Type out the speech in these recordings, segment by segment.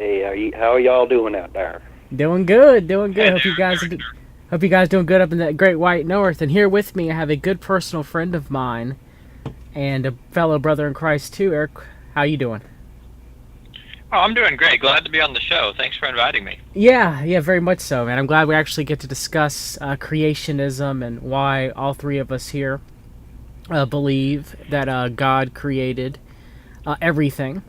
Hey, how are y'all doing out there? Doing good, doing good. Hey, Hope you guys doing good up in that great white north. And here with me, I have a good personal friend of mine and a fellow brother in Christ too. Eric, how you doing? oh, I'm doing great. Glad to be on the show. Thanks for inviting me. Yeah, very much so, man. I'm glad we actually get to discuss creationism and why all three of us here believe that God created everything.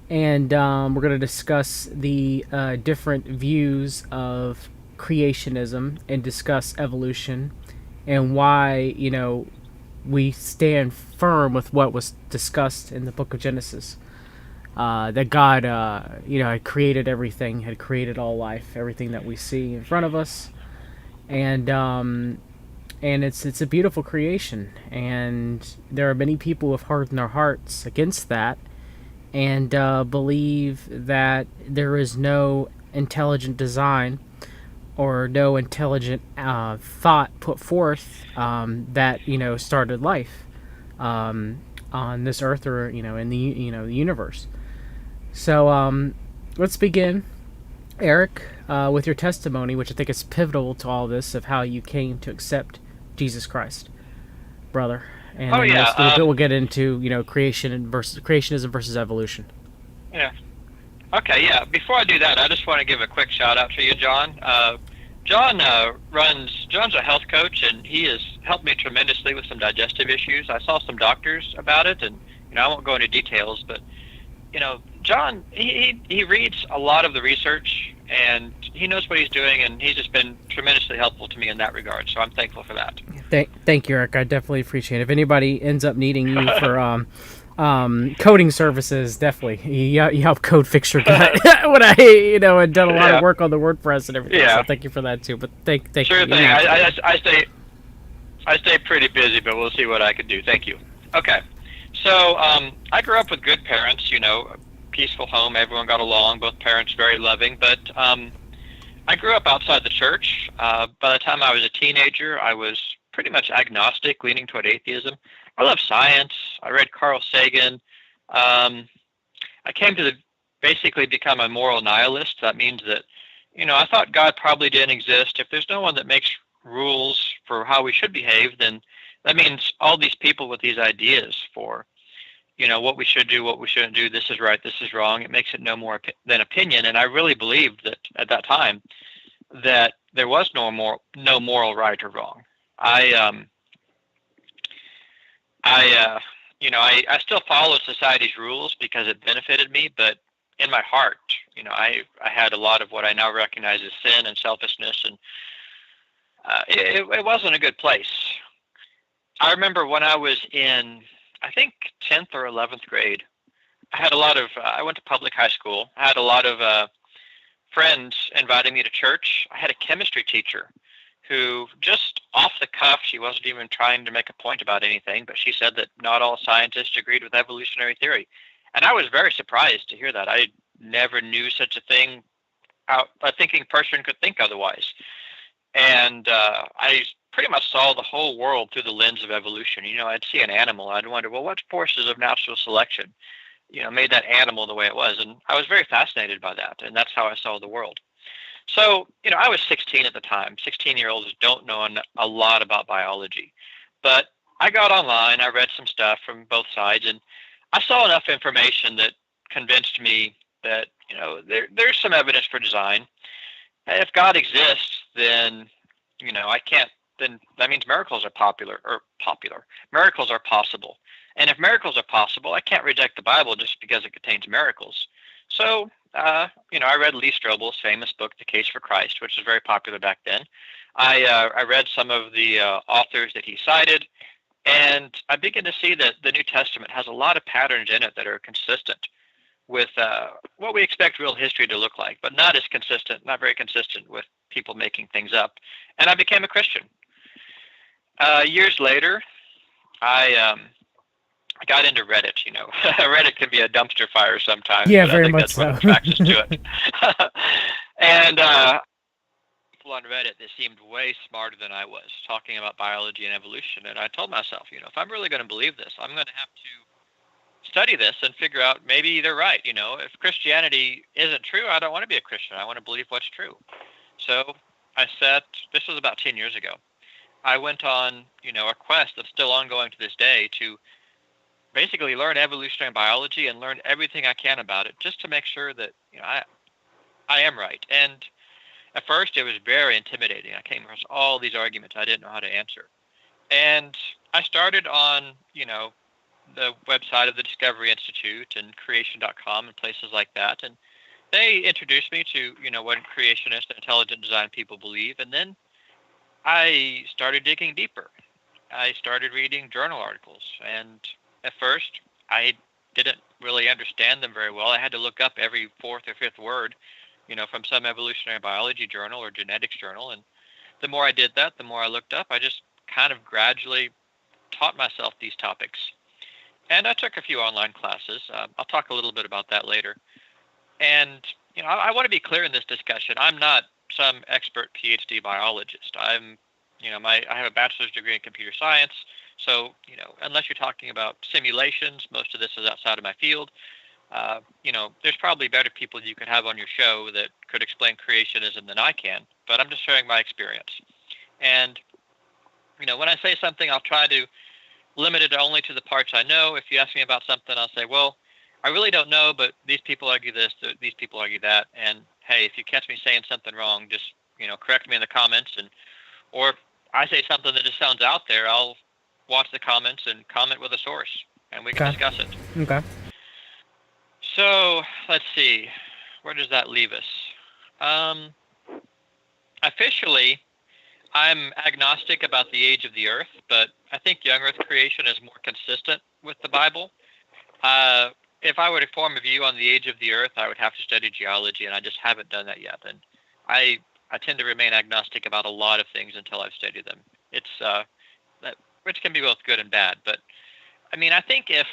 And we're going to discuss the different views of creationism and discuss evolution and why we stand firm with what was discussed in the book of Genesis. That God, had created everything, had created all life, everything that we see in front of us, and it's a beautiful creation. And there are many people who have hardened their hearts against that, and believe that there is no intelligent design or no intelligent thought put forth that started life on this earth or in the the universe. So let's begin, Eric, with your testimony, which I think is pivotal to all this of how you came to accept Jesus Christ, brother. And Oh then yeah, we'll get into creationism versus evolution. yeah. Okay, yeah. Before I do that, I just want to give a quick shout out to you, John. John John's a health coach, and he has helped me tremendously with some digestive issues. I saw some doctors about it, and I won't go into details, but John, he reads a lot of the research, and he knows what he's doing, and he's just been tremendously helpful to me in that regard. So I'm thankful for that. Thank you, Eric. I definitely appreciate it. If anybody ends up needing you for coding services, definitely you help code fix your gut when I had done a lot of Yeah, work on the WordPress and everything. So yeah. thank you for that too. But thank you. Sure You thing. don't have to do that. I stay pretty busy, but we'll see what I can do. Thank you. Okay. So I grew up with good parents. Peaceful home. Everyone got along. Both parents very loving. But I grew up outside the church. By the time I was a teenager, I was pretty much agnostic, leaning toward atheism. I love science. I read Carl Sagan. Um, I came to basically become a moral nihilist. That means that, I thought God probably didn't exist. If there's no one that makes rules for how we should behave, then that means all these people with these ideas for, what we should do, what we shouldn't do, this is right, this is wrong. It makes it no more than opinion. And I really believed that at that time that there was no moral right or wrong. I I still follow society's rules because it benefited me, but in my heart, I had a lot of what I now recognize as sin and selfishness, and it wasn't a good place. I remember when I was in, I think, 10th or 11th grade, I had a lot of, I went to public high school. I had a lot of friends inviting me to church. I had a chemistry teacher who just off the cuff, she wasn't even trying to make a point about anything, but she said that not all scientists agreed with evolutionary theory. And I was very surprised to hear that. I never knew such a thing. How a thinking person could think otherwise. And I pretty much saw the whole world through the lens of evolution. I'd see an animal, I'd wonder, well, what forces of natural selection, made that animal the way it was? And I was very fascinated by that, and that's how I saw the world. So, I was 16 at the time. 16-year-olds don't know a lot about biology. But I got online, I read some stuff from both sides, and I saw enough information that convinced me that, there's some evidence for design. If God exists, then, I can't, then that means miracles are popular. Miracles are possible. And if miracles are possible, I can't reject the Bible just because it contains miracles. So, I read Lee Strobel's famous book, The Case for Christ, which was very popular back then. I read some of the authors that he cited, and I began to see that the New Testament has a lot of patterns in it that are consistent with what we expect real history to look like, but not very consistent with people making things up. And I became a Christian. Years later, I got into Reddit. Reddit can be a dumpster fire sometimes, Yeah, but I very think much that's what so. attracts us to it. And people on Reddit that seemed way smarter than I was, talking about biology and evolution. And I told myself, if I'm really going to believe this, I'm going to have to study this and figure out maybe they're right. If Christianity isn't true, I don't want to be a Christian. I want to believe what's true. So this was about 10 years ago. I went on, a quest that's still ongoing to this day to basically learn evolutionary biology and learn everything I can about it, just to make sure that, I am right. And at first it was very intimidating. I came across all these arguments I didn't know how to answer. And I started on, the website of the Discovery Institute and creation.com and places like that. And they introduced me to, what creationist and intelligent design people believe. And then I started digging deeper. I started reading journal articles. And at first, I didn't really understand them very well. I had to look up every fourth or fifth word, from some evolutionary biology journal or genetics journal. And the more I did that, the more I looked up, I just kind of gradually taught myself these topics. And I took a few online classes. I'll talk a little bit about that later. And, I want to be clear in this discussion. I'm not some expert PhD biologist. I have a bachelor's degree in computer science. So, unless you're talking about simulations, most of this is outside of my field. There's probably better people you could have on your show that could explain creationism than I can, but I'm just sharing my experience. And, when I say something, I'll try to limit it only to the parts I know. If you ask me about something, I'll say, well, I really don't know, but these people argue this, these people argue that. And hey, if you catch me saying something wrong, just, correct me in the comments. Or I say something that just sounds out there, I'll watch the comments and comment with a source, and we can discuss it. Okay. So let's see, where does that leave us? Officially, I'm agnostic about the age of the Earth, but I think young Earth creation is more consistent with the Bible. If I were to form a view on the age of the Earth, I would have to study geology, and I just haven't done that yet. And I tend to remain agnostic about a lot of things until I've studied them. Which can be both good and bad. But I think if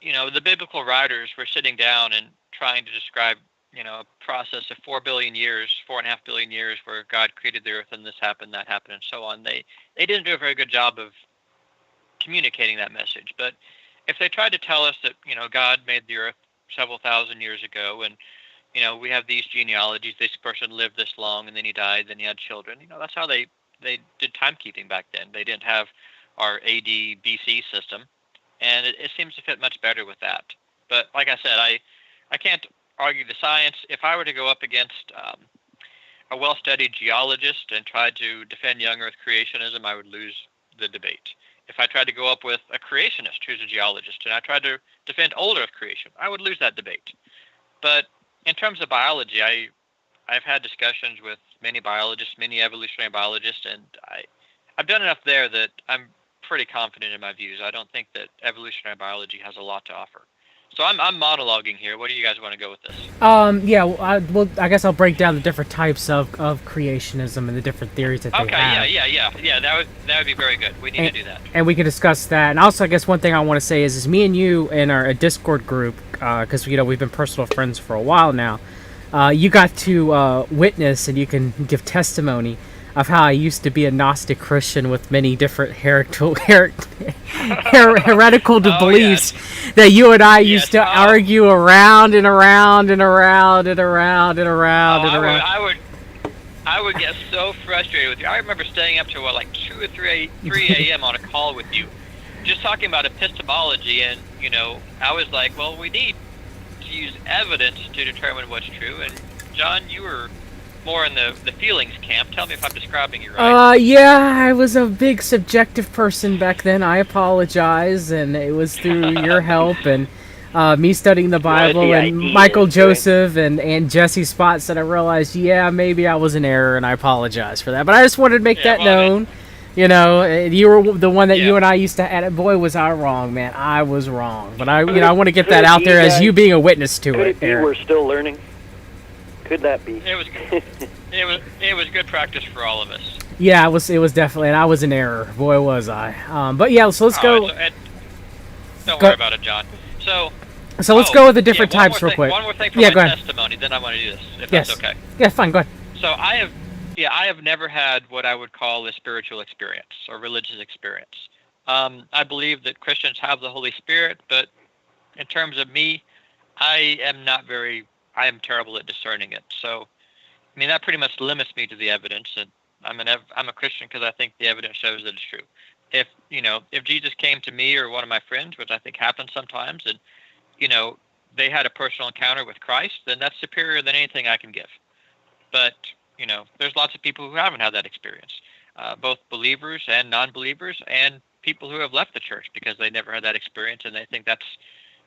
the biblical writers were sitting down and trying to describe, a process of 4.5 billion years where God created the earth and this happened, that happened, and so on, they didn't do a very good job of communicating that message. But if they tried to tell us that, God made the earth several thousand years ago, and, we have these genealogies, this person lived this long, and then he died, then he had children, that's how they did timekeeping back then. They didn't have our AD BC system, and it seems to fit much better with that. But like I said, I can't argue the science. If I were to go up against a well-studied geologist and try to defend young Earth creationism, I would lose the debate. If I tried to go up with a creationist who's a geologist and I tried to defend old Earth creation, I would lose that debate. But in terms of biology, I've had discussions with many biologists, many evolutionary biologists, and I've done enough there that I'm pretty confident in my views. I don't think that evolutionary biology has a lot to offer. So I'm monologuing here. What do you guys want to go with this? I guess I'll break down the different types of creationism and the different theories that they have. Yeah. That would be very good. We need to do that. And we can discuss that. And also, I guess one thing I want to say is me and you in our Discord group, because we've been personal friends for a while now. You got to witness and you can give testimony of how I used to be a Gnostic Christian with many different heretical beliefs that you and I used to argue around and around and around and around and around and around. I would get so frustrated with you. I remember staying up to 2 or 3 a.m. on a call with you, just talking about epistemology, and I was like, well, we need to use evidence to determine what's true. And John, you were more in the feelings camp. Tell me if I'm describing you right. Yeah, I was a big subjective person back then. I apologize, and it was through your help and me studying the Bible and Michael Joseph and Jesse Spots that I realized, maybe I was in error, and I apologize for that. But I just wanted to make that known. You were the one that you and I used to add. Boy, was I wrong, man. I was wrong. But I want to get that out there as you being a witness to it. We're still learning. Could that be? It was good practice for all of us. Yeah, it was definitely, and I was in error. Boy, was I. But yeah, so let's go. Don't worry about it, John. So let's go with the different types real quick. One more thing for my testimony, then I want to do this, if that's okay. Yeah, fine, go ahead. So I have never had what I would call a spiritual experience or religious experience. I believe that Christians have the Holy Spirit, but in terms of me, I am terrible at discerning it. So, I mean, that pretty much limits me to the evidence, and I'm a Christian because I think the evidence shows that it's true. If Jesus came to me or one of my friends, which I think happens sometimes, and they had a personal encounter with Christ, then that's superior than anything I can give. But there's lots of people who haven't had that experience, both believers and non-believers, and people who have left the church because they never had that experience, and they think that's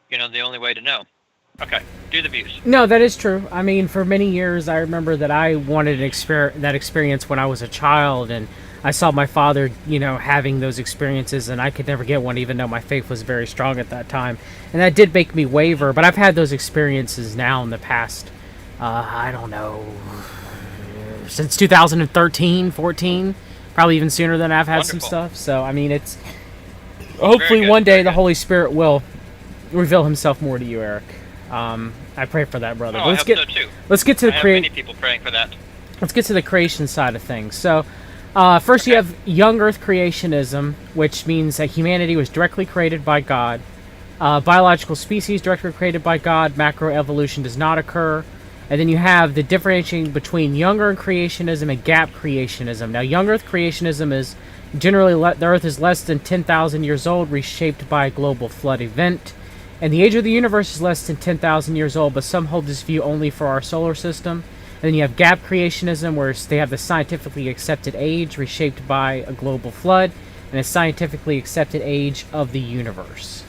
the only way to know. Okay, do the views. No, that is true. I mean, for many years, I remember that I wanted that experience when I was a child, and I saw my father, having those experiences, and I could never get one, even though my faith was very strong at that time. And that did make me waver, but I've had those experiences now in the past, I don't know, since 2013, 14, probably even sooner than I've had Wonderful. some stuff. So, I mean, it's hopefully one day the Holy Spirit will reveal himself more to you, Eric. I pray for that, brother. Oh, I hope so too. Let's get to the many people praying for that. Let's get to the creation side of things. So, first you have young Earth creationism, which means that humanity was directly created by God. Biological species directly created by God. Macroevolution does not occur. And then you have the differentiating between young Earth creationism and gap creationism. Now, young Earth creationism is generally the Earth is less than 10,000 years old, reshaped by a global flood event. And the age of the universe is less than 10,000 years old, but some hold this view only for our solar system. And then you have gap creationism, where they have the scientifically accepted age reshaped by a global flood, and a scientifically accepted age of the universe.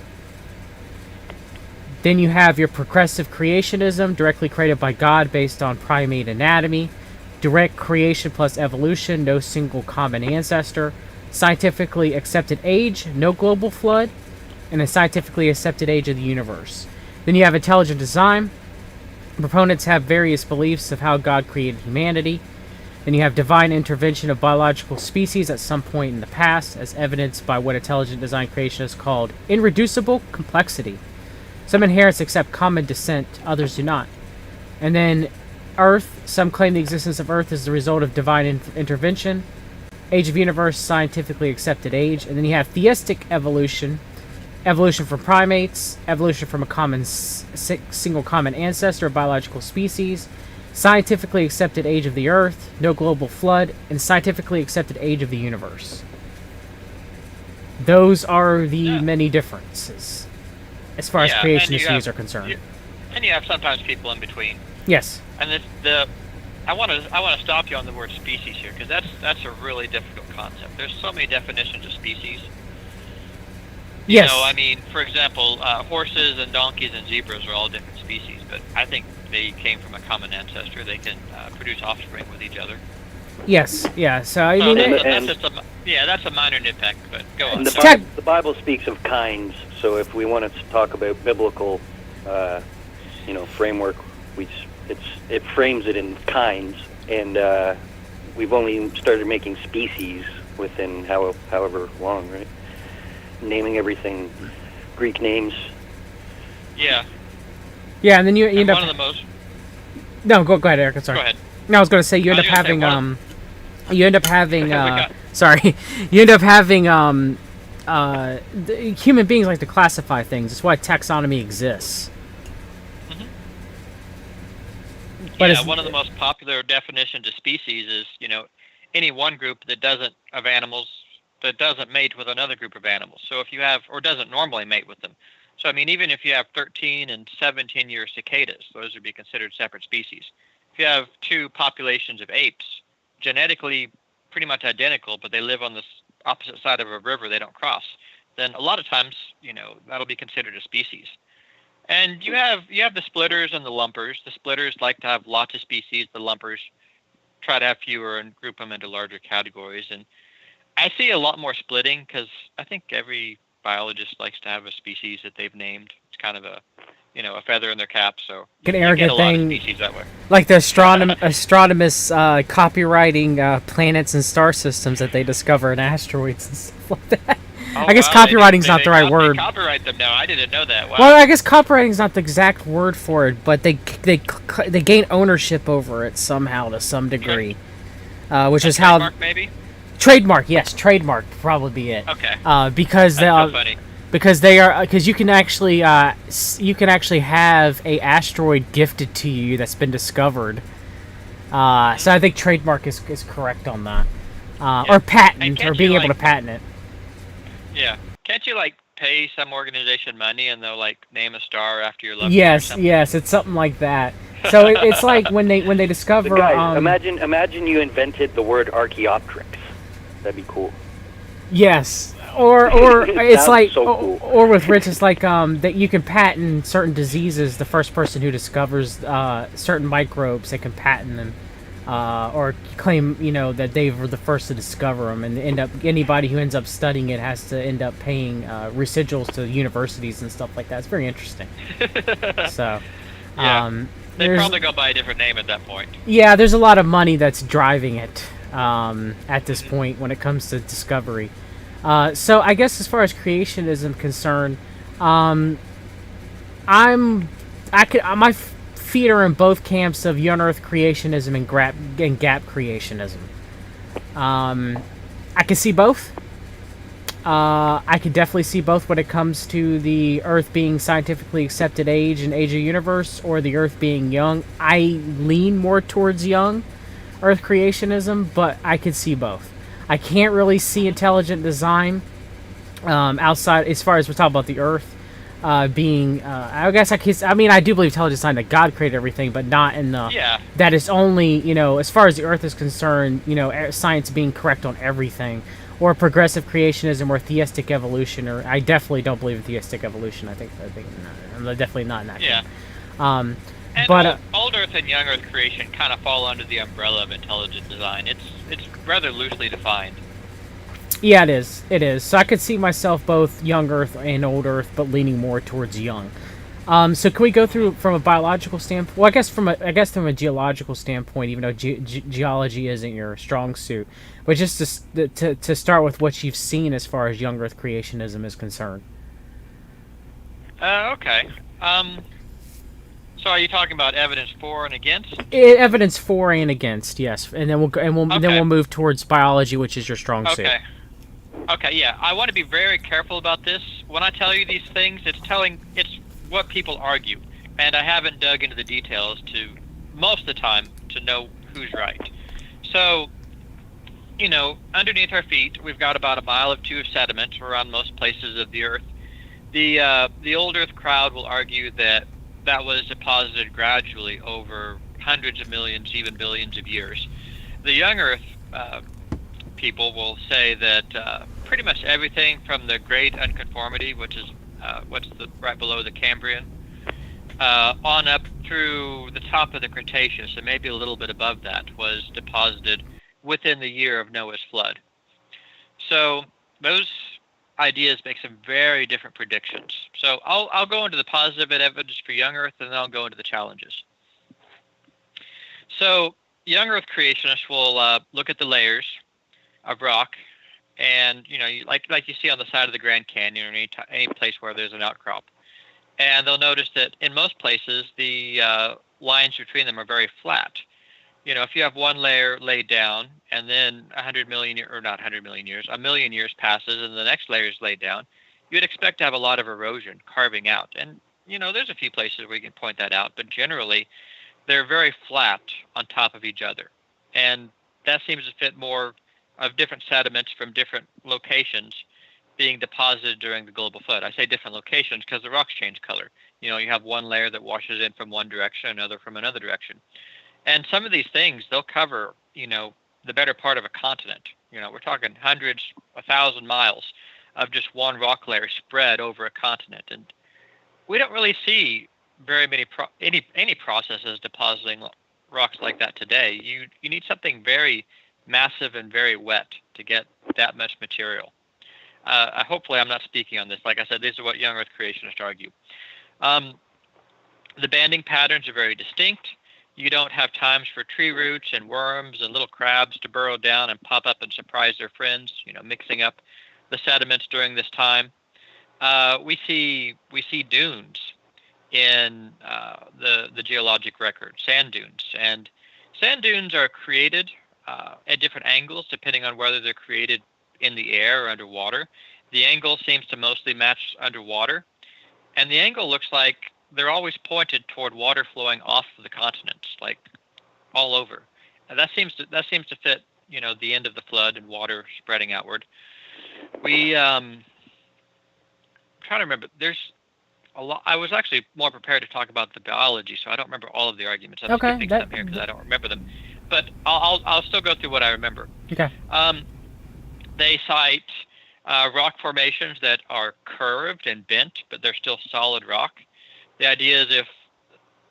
Then you have your progressive creationism, directly created by God based on primate anatomy. Direct creation plus evolution, no single common ancestor. Scientifically accepted age, no global flood. And a scientifically accepted age of the universe. Then you have intelligent design. Proponents have various beliefs of how God created humanity. Then you have divine intervention of biological species at some point in the past, as evidenced by what intelligent design creationists called irreducible complexity. Some inherents accept common descent, others do not. And then Earth, some claim the existence of Earth is the result of divine intervention. Age of universe, scientifically accepted age. And then you have theistic evolution. Evolution from primates, evolution from a single common ancestor of biological species, scientifically accepted age of the Earth, no global flood, and scientifically accepted age of the universe. Those are the many differences as far as creationist views are concerned. And you have sometimes people in between. Yes. And I want to stop you on the word species here, because that's a really difficult concept. There's so many definitions of species. Yes. I mean, for example, horses and donkeys and zebras are all different species, but I think they came from a common ancestor. They can produce offspring with each other. Yes, yeah. So I mean, that's a minor nitpick, but go on. The Bible speaks of kinds, so if we wanted to talk about biblical, framework, it frames it in kinds, and we've only started making species within however long, right? Naming everything Greek names. Yeah. Yeah, and then you end up. One of the most. No, go ahead, Eric. Sorry. Go ahead. No, I was going to say you end up having sorry, you end up having human beings like to classify things. That's why taxonomy exists. Mm-hmm. But one of the most popular definitions of species is any one group that doesn't mate with another group of animals. So if you have, or doesn't normally mate with them. So I mean, even if you have 13 and 17-year cicadas, those would be considered separate species. If you have two populations of apes, genetically pretty much identical, but they live on the opposite side of a river, they don't cross, then a lot of times, that'll be considered a species. And you have the splitters and the lumpers. The splitters like to have lots of species. The lumpers try to have fewer and group them into larger categories. And I see a lot more splitting because I think every biologist likes to have a species that they've named. It's kind of a feather in their cap. So you get a lot of species that way. Like the astronomers copywriting planets and star systems that they discover in asteroids and stuff like that. Oh, I guess copywriting's not the right word. They copyright them now. I didn't know that. Wow. Well, I guess copywriting's not the exact word for it, but they gain ownership over it somehow to some degree, which is how. Trademark, maybe. Trademark, yes, trademark would probably be it. Okay, Because that's so funny. because you can actually have a asteroid gifted to you that's been discovered. So I think trademark is correct on that, Yeah. or And patent, or can't being you able to patent it. yeah, can't you like pay some organization money and they'll like name a star after your loved one or Yes, something? yes, it's something like that. So it's like when they So discover guys, imagine you invented the word Archaeopteryx. That'd be cool. yes, or it's Sounds like so cool. or with Rich, it's like that you can patent certain diseases. The first person who discovers certain microbes, they can patent them. Or claim, that they were the first to discover them, and end up anybody who ends up studying it has to end up paying residuals to universities and stuff like that. It's very interesting. So, Yeah. They'd there's probably go by a different name at that point. there's a lot of money that's driving it at this point when it comes to discovery. So I guess as far as creationism concerned, um, my feet are in both camps of young Earth creationism and gap creationism. I can see both. I could definitely see both when it comes to the Earth being scientifically accepted age and age of universe, or the Earth being young. I lean more towards young Earth creationism, but I could see both. I can't really see intelligent design outside, as far as we're talking about the Earth being. I guess I do believe intelligent design, that God created everything, but not in the. Yeah. That is only, as far as the Earth is concerned, science being correct on everything, or progressive creationism, or theistic evolution. Or I definitely don't believe in theistic evolution. I think I'm definitely not in that. Yeah. Camp. And But old Earth and young Earth creation kind of fall under the umbrella of intelligent design. It's rather loosely defined. yeah, it is. It is. So I could see myself both young Earth and old Earth, but leaning more towards young. So can we go through from a biological standpoint? Well, I guess from a geological standpoint, even though geology isn't your strong suit, but just to start with what you've seen as far as young Earth creationism is concerned. Okay. So are you talking about evidence for and against? Evidence for and against, yes, and then then Okay. we'll move towards biology, which is your strong suit. Okay. Okay, yeah. I want to be very careful about this. When I tell you these things, it's what people argue. And I haven't dug into the details most of the time to know who's right. So, underneath our feet, we've got about 1 mile or 2 of sediment around most places of the Earth. The old Earth crowd will argue that was deposited gradually over hundreds of millions, even billions of years. The young Earth people will say that pretty much everything from the Great Unconformity, which is right below the Cambrian, on up through the top of the Cretaceous, and maybe a little bit above that, was deposited within the year of Noah's flood. So those ideas make some very different predictions. So I'll go into the positive evidence for young Earth, and then I'll go into the challenges. So young Earth creationists will look at the layers of rock, and like you see on the side of the Grand Canyon, or any place where there's an outcrop, and they'll notice that in most places the lines between them are very flat. If you have one layer laid down, and then 100 million, or not 100 million years, 1 million years passes, and the next layer is laid down, you'd expect to have a lot of erosion carving out. And there's a few places where you can point that out, but generally they're very flat on top of each other, and that seems to fit more of different sediments from different locations being deposited during the global flood. I say different locations because the rocks change color. You have one layer that washes in from one direction, another from another direction. And some of these things, they'll cover, the better part of a continent. We're talking hundreds, 1,000 miles of just one rock layer spread over a continent. And we don't really see very many any processes depositing rocks like that today. You need something very massive and very wet to get that much material. Hopefully I'm not speaking on this. Like I said, these are what young Earth creationists argue. The banding patterns are very distinct. You don't have times for tree roots and worms and little crabs to burrow down and pop up and surprise their friends, mixing up the sediments during this time. We see dunes in the geologic record, sand dunes. And sand dunes are created at different angles depending on whether they're created in the air or underwater. The angle seems to mostly match underwater, and the angle looks like they're always pointed toward water flowing off of the continents, like all over. And that seems to fit, the end of the flood and water spreading outward. I'm trying to remember. There's a lot. I was actually more prepared to talk about the biology, so I don't remember all of the arguments. I'm Okay, skipping some here because I don't remember them. But I'll still go through what I remember. okay. They cite rock formations that are curved and bent, but they're still solid rock. The idea is if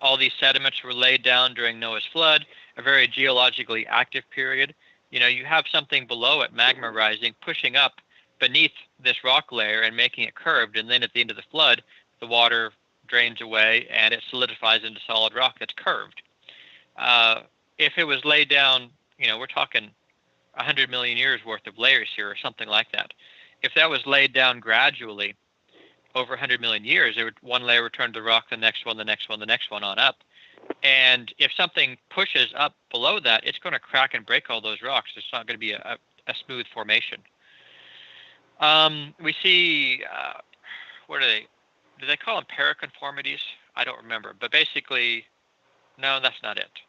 all these sediments were laid down during Noah's flood, a very geologically active period, you have something below it, magma rising, pushing up beneath this rock layer and making it curved, and then at the end of the flood, the water drains away and it solidifies into solid rock that's curved. If it was laid down, we're talking 100 million years worth of layers here or something like that. If that was laid down gradually over 100 million years, one layer would turn to the rock, the next one, the next one, the next one on up. And if something pushes up below that, it's going to crack and break all those rocks. It's not going to be a smooth formation. We see, what are they? Do they call them paraconformities? I don't remember. But basically, no, that's not it.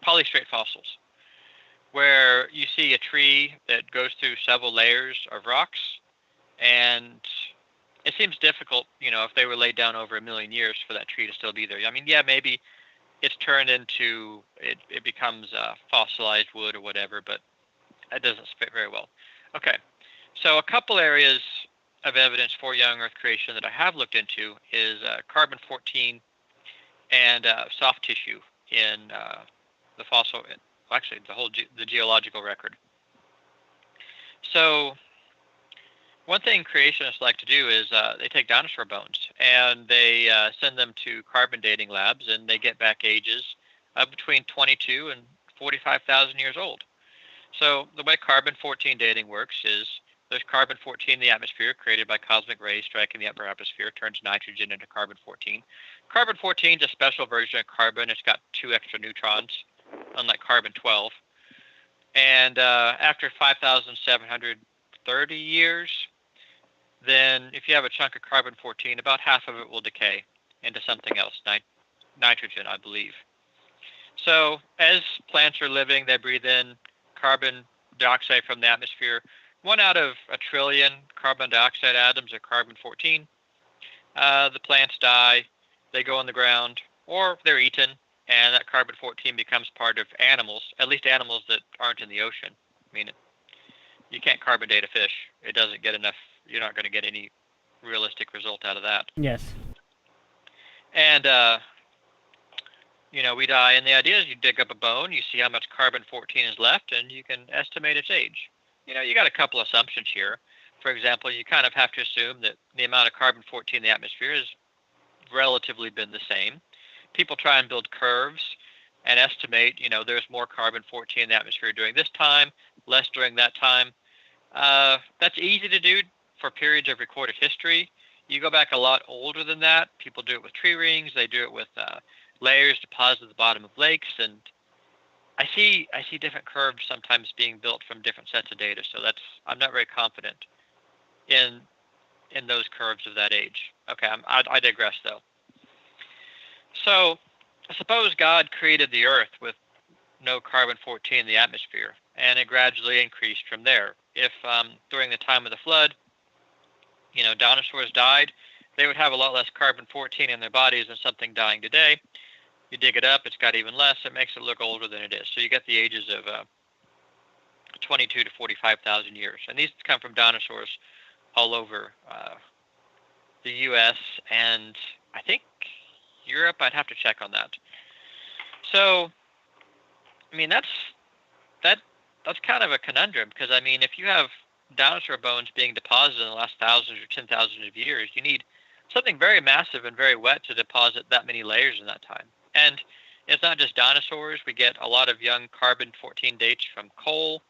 Polystrate fossils, where you see a tree that goes through several layers of rocks, and it seems difficult, if they were laid down over 1 million years for that tree to still be there. I mean, yeah, maybe it's turned into, it becomes fossilized wood or whatever, but that doesn't fit very well. Okay, so a couple areas of evidence for young Earth creation that I have looked into is carbon-14 and soft tissue in the fossil, actually the geological record. So one thing creationists like to do is they take dinosaur bones and they send them to carbon dating labs, and they get back ages of between 22 and 45,000 years old. So the way carbon-14 dating works is there's carbon-14 in the atmosphere created by cosmic rays striking the upper atmosphere, turns nitrogen into carbon-14. Carbon-14 is a special version of carbon. It's got 2 extra neutrons, unlike carbon-12. And after 5,730 years, then if you have a chunk of carbon-14, about half of it will decay into something else, nitrogen, I believe. So as plants are living, they breathe in carbon dioxide from the atmosphere. 1 out of 1 trillion carbon dioxide atoms are carbon-14. The plants die, they go in the ground, or they're eaten, and that carbon-14 becomes part of animals, at least animals that aren't in the ocean. I mean, you can't carbon date a fish. It doesn't get enough. You're not going to get any realistic result out of that. Yes. And, we die, and the idea is you dig up a bone, you see how much carbon-14 is left, and you can estimate its age. You got a couple assumptions here. For example, you kind of have to assume that the amount of carbon-14 in the atmosphere has relatively been the same. People try and build curves and estimate, there's more carbon-14 in the atmosphere during this time, less during that time. That's easy to do for periods of recorded history. You go back a lot older than that. People do it with tree rings. They do it with layers deposited at the bottom of lakes, and I see different curves sometimes being built from different sets of data. So I'm not very confident in those curves of that age. Okay, I digress though. So suppose God created the Earth with no carbon-14 in the atmosphere, and it gradually increased from there. If during the time of the flood, dinosaurs died, they would have a lot less carbon-14 in their bodies than something dying today. You dig it up, it's got even less. It makes it look older than it is. So you get the ages of 22 to 45,000 years. And these come from dinosaurs all over the U.S. and I think Europe. I'd have to check on that. So, I mean, that's kind of a conundrum, because, I mean, if you have dinosaur bones being deposited in the last thousands or 10,000 of years, you need something very massive and very wet to deposit that many layers in that time. And it's not just dinosaurs. We get a lot of young carbon-14 dates from coal.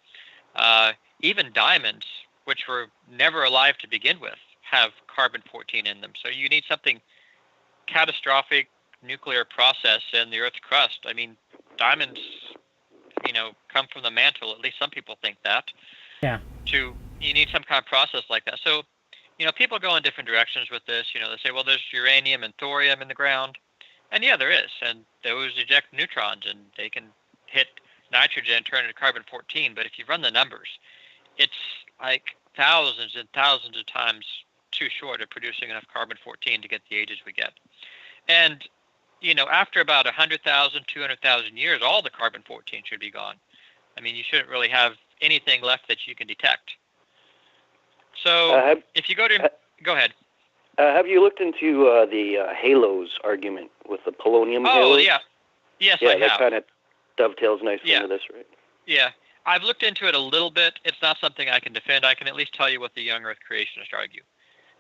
Even diamonds, which were never alive to begin with, have carbon-14 in them. So you need something catastrophic nuclear process in the Earth's crust. I mean, diamonds come from the mantle. At least some people think that. Yeah. You need some kind of process like that. So, people go in different directions with this. They say, well, there's uranium and thorium in the ground. And yeah, there is. And those eject neutrons, and they can hit nitrogen and turn into carbon-14. But if you run the numbers, it's like thousands and thousands of times too short of producing enough carbon-14 to get the ages we get. And, after about 100,000, 200,000 years, all the carbon-14 should be gone. I mean, you shouldn't really have anything left that you can detect. So if you go ahead. Have you looked into the halos argument with the polonium halos? Oh, yeah. Yes, I have. Yeah, that kind of dovetails nicely into this, right? Yeah. I've looked into it a little bit. It's not something I can defend. I can at least tell you what the young Earth creationists argue.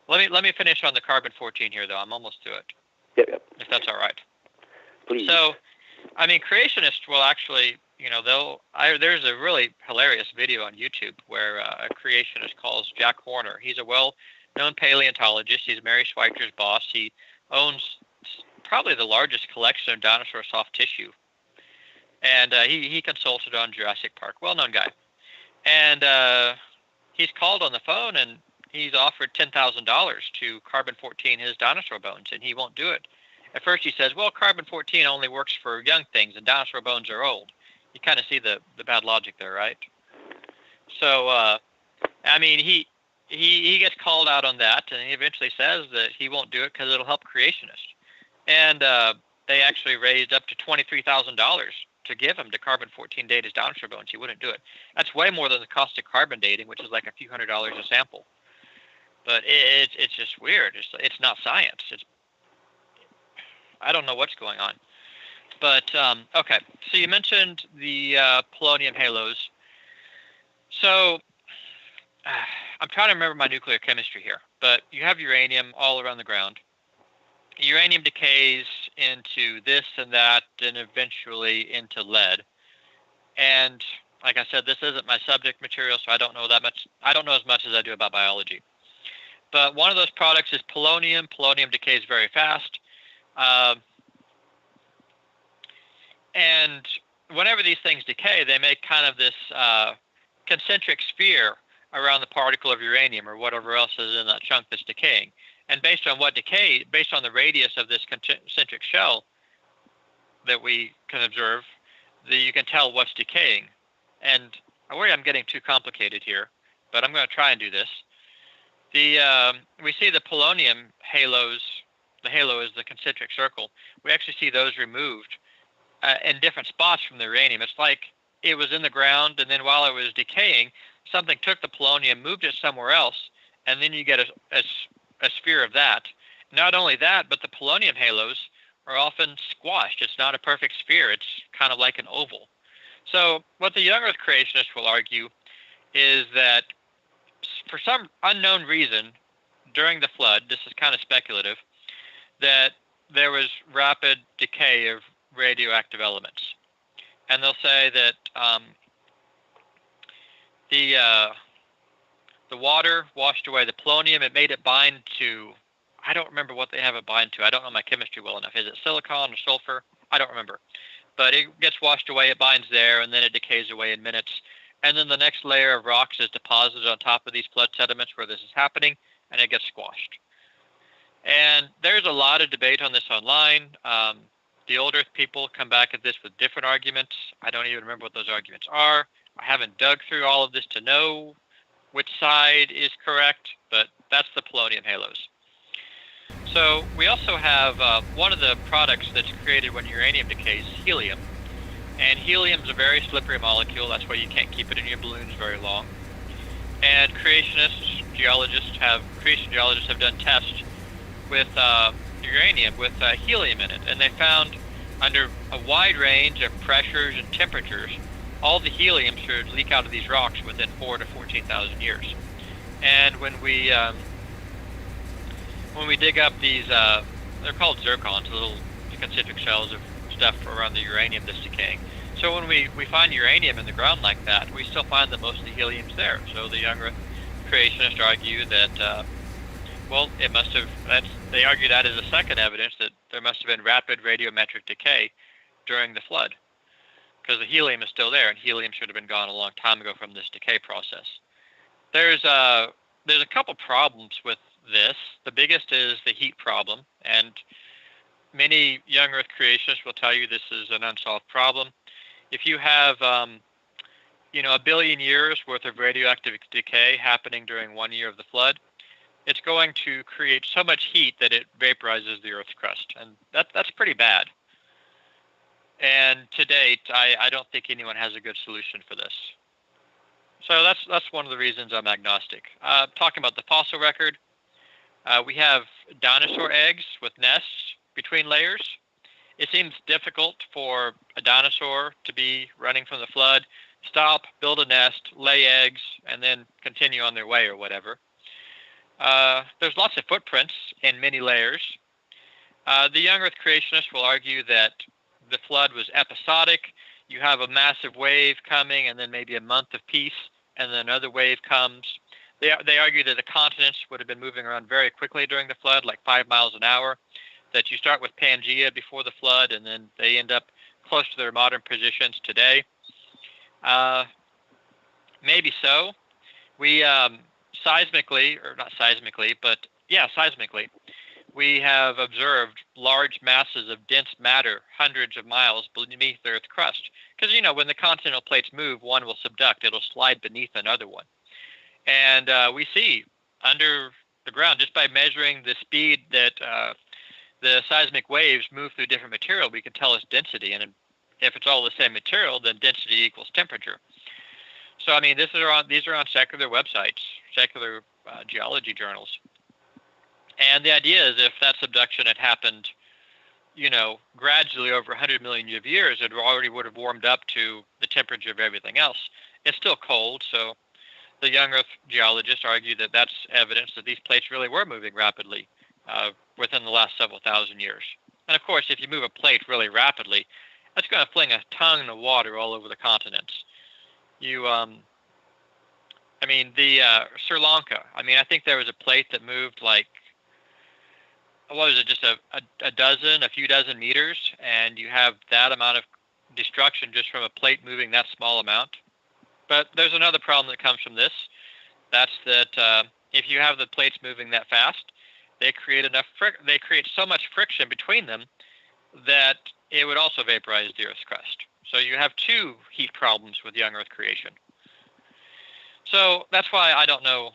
Let me finish on the carbon-14 here, though. I'm almost to it. Yep. If that's all right. Please. So, I mean, creationists will actually, there's a really hilarious video on YouTube where a creationist calls Jack Horner. He's a well-known paleontologist. He's Mary Schweitzer boss. He owns probably the largest collection of dinosaur soft tissue. And he consulted on Jurassic Park. Well-known guy. And he's called on the phone, and he's offered $10,000 to carbon-14 his dinosaur bones, and he won't do it. At first he says, well, carbon-14 only works for young things, and dinosaur bones are old. You kind of see the bad logic there, right? So, I mean, he gets called out on that, and he eventually says that he won't do it because it'll help creationists. And they actually raised up to $23,000 to give him to carbon-14 date his dinosaur bones. He wouldn't do it. That's way more than the cost of carbon dating, which is like a few $100s a sample. But it's just weird. It's not science. I don't know what's going on. But, okay. So you mentioned the polonium halos. So I'm trying to remember my nuclear chemistry here. But you have uranium all around the ground. Uranium decays into this and that, and eventually into lead. And like I said, this isn't my subject material, so I don't know that much. I don't know as much as I do about biology. But one of those products is polonium. Polonium decays very fast. And whenever these things decay, they make kind of this concentric sphere around the particle of uranium or whatever else is in that chunk that's decaying. And based on the radius of this concentric shell that we can observe, you can tell what's decaying. And I worry I'm getting too complicated here, but I'm going to try and do this. We see the polonium halos. The halo is the concentric circle. We actually see those removed in different spots from the uranium. It's like it was in the ground, and then while it was decaying, something took the polonium, moved it somewhere else, and then you get a sphere of that. Not only that, but the polonium halos are often squashed. It's not a perfect sphere. It's kind of like an oval. So what the young Earth creationists will argue is that for some unknown reason, during the flood, this is kind of speculative, that there was rapid decay of radioactive elements. And they'll say that the water washed away the polonium. It made it bind to, I don't remember what they have it bind to. I don't know my chemistry well enough. Is it silicon or sulfur? I don't remember. But it gets washed away, it binds there, and then it decays away in minutes. And then the next layer of rocks is deposited on top of these flood sediments where this is happening, and it gets squashed. And there's a lot of debate on this online. The old Earth people come back at this with different arguments. I don't even remember what those arguments are. I haven't dug through all of this to know which side is correct, but that's the polonium halos. So we also have one of the products that's created when uranium decays, helium. And helium is a very slippery molecule. That's why you can't keep it in your balloons very long. And creation geologists have done tests with uranium with helium in it, and they found under a wide range of pressures and temperatures, all the helium should leak out of these rocks within 4,000 to 14,000 years. And when we dig up these, they're called zircons, little concentric shells of stuff around the uranium that's decaying. So when we find uranium in the ground like that, we still find that most of the helium's there. So the young Earth creationists argue that, they argue that as a second evidence that there must have been rapid radiometric decay during the flood. because the helium is still there, and helium should have been gone a long time ago from this decay process. There's a couple problems with this. The biggest is the heat problem, and many young Earth creationists will tell you this is an unsolved problem. If you have, 1 billion years worth of radioactive decay happening during 1 year of the flood, it's going to create so much heat that it vaporizes the Earth's crust, and that's pretty bad. And to date, I don't think anyone has a good solution for this. So that's one of the reasons I'm agnostic. Talking about the fossil record, we have dinosaur eggs with nests between layers. It seems difficult for a dinosaur to be running from the flood, stop, build a nest, lay eggs, and then continue on their way or whatever. There's lots of footprints in many layers. The young Earth creationists will argue that the flood was episodic. You have a massive wave coming, and then maybe a month of peace, and then another wave comes. They argue that the continents would have been moving around very quickly during the flood, like 5 miles an hour, that you start with Pangea before the flood, and then they end up close to their modern positions today. Maybe so. We seismically, we have observed large masses of dense matter hundreds of miles beneath the Earth's crust. Because, when the continental plates move, one will subduct. It'll slide beneath another one. And we see under the ground, just by measuring the speed that the seismic waves move through different material, we can tell its density. And if it's all the same material, then density equals temperature. So, these are on secular websites, secular geology journals. And the idea is if that subduction had happened, gradually over 100 million years, it already would have warmed up to the temperature of everything else. It's still cold, so the young Earth geologists argue that that's evidence that these plates really were moving rapidly within the last several thousand years. And of course, if you move a plate really rapidly, that's going to fling a ton of water all over the continents. Sri Lanka. I think there was a plate that moved like, what was it, just a few dozen meters, and you have that amount of destruction just from a plate moving that small amount. But there's another problem that comes from this. That's that if you have the plates moving that fast, they create so much friction between them that it would also vaporize the Earth's crust. So you have two heat problems with young Earth creation. So that's why I don't know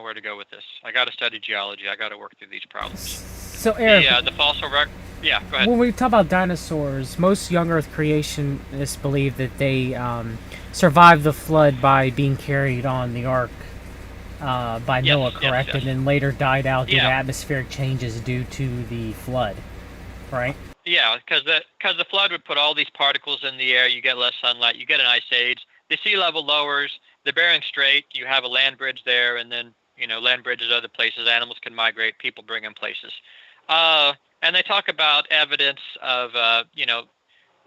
where to go with this. I got to study geology. I got to work through these problems. So, Eric, the fossil record. Yeah, go ahead. When we talk about dinosaurs, most young Earth creationists believe that they survived the flood by being carried on the ark by Noah, correct? Yes. And then later died out due to atmospheric changes due to the flood, right? Yeah, because the flood would put all these particles in the air. You get less sunlight. You get an ice age. The sea level lowers. The Bering Strait, you have a land bridge there, and then, land bridges other places. Animals can migrate. People bring them places. And they talk about evidence of,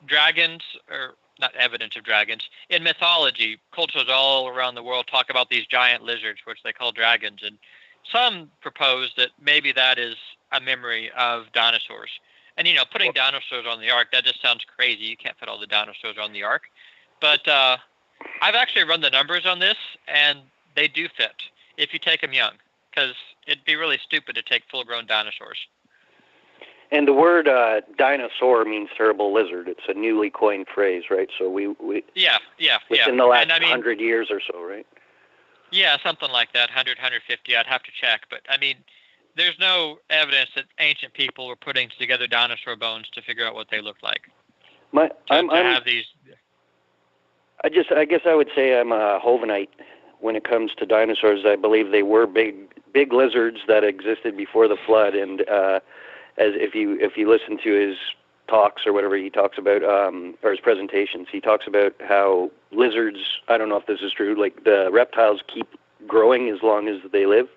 dragons, or not evidence of dragons. In mythology, cultures all around the world talk about these giant lizards, which they call dragons. And some propose that maybe that is a memory of dinosaurs. And, putting dinosaurs on the ark, that just sounds crazy. You can't fit all the dinosaurs on the ark. But I've actually run the numbers on this, and they do fit if you take them young, because it'd be really stupid to take full-grown dinosaurs. And the word dinosaur means terrible lizard. It's a newly coined phrase, right? So we within the last 100 years or so, right? Yeah, something like that, 100, 150. I'd have to check. But, there's no evidence that ancient people were putting together dinosaur bones to figure out what they looked like. I guess I would say I'm a Hovenite when it comes to dinosaurs. I believe they were big lizards that existed before the flood. And as if you listen to his talks or whatever he talks about, or his presentations, he talks about how lizards, I don't know if this is true, like the reptiles keep growing as long as they live.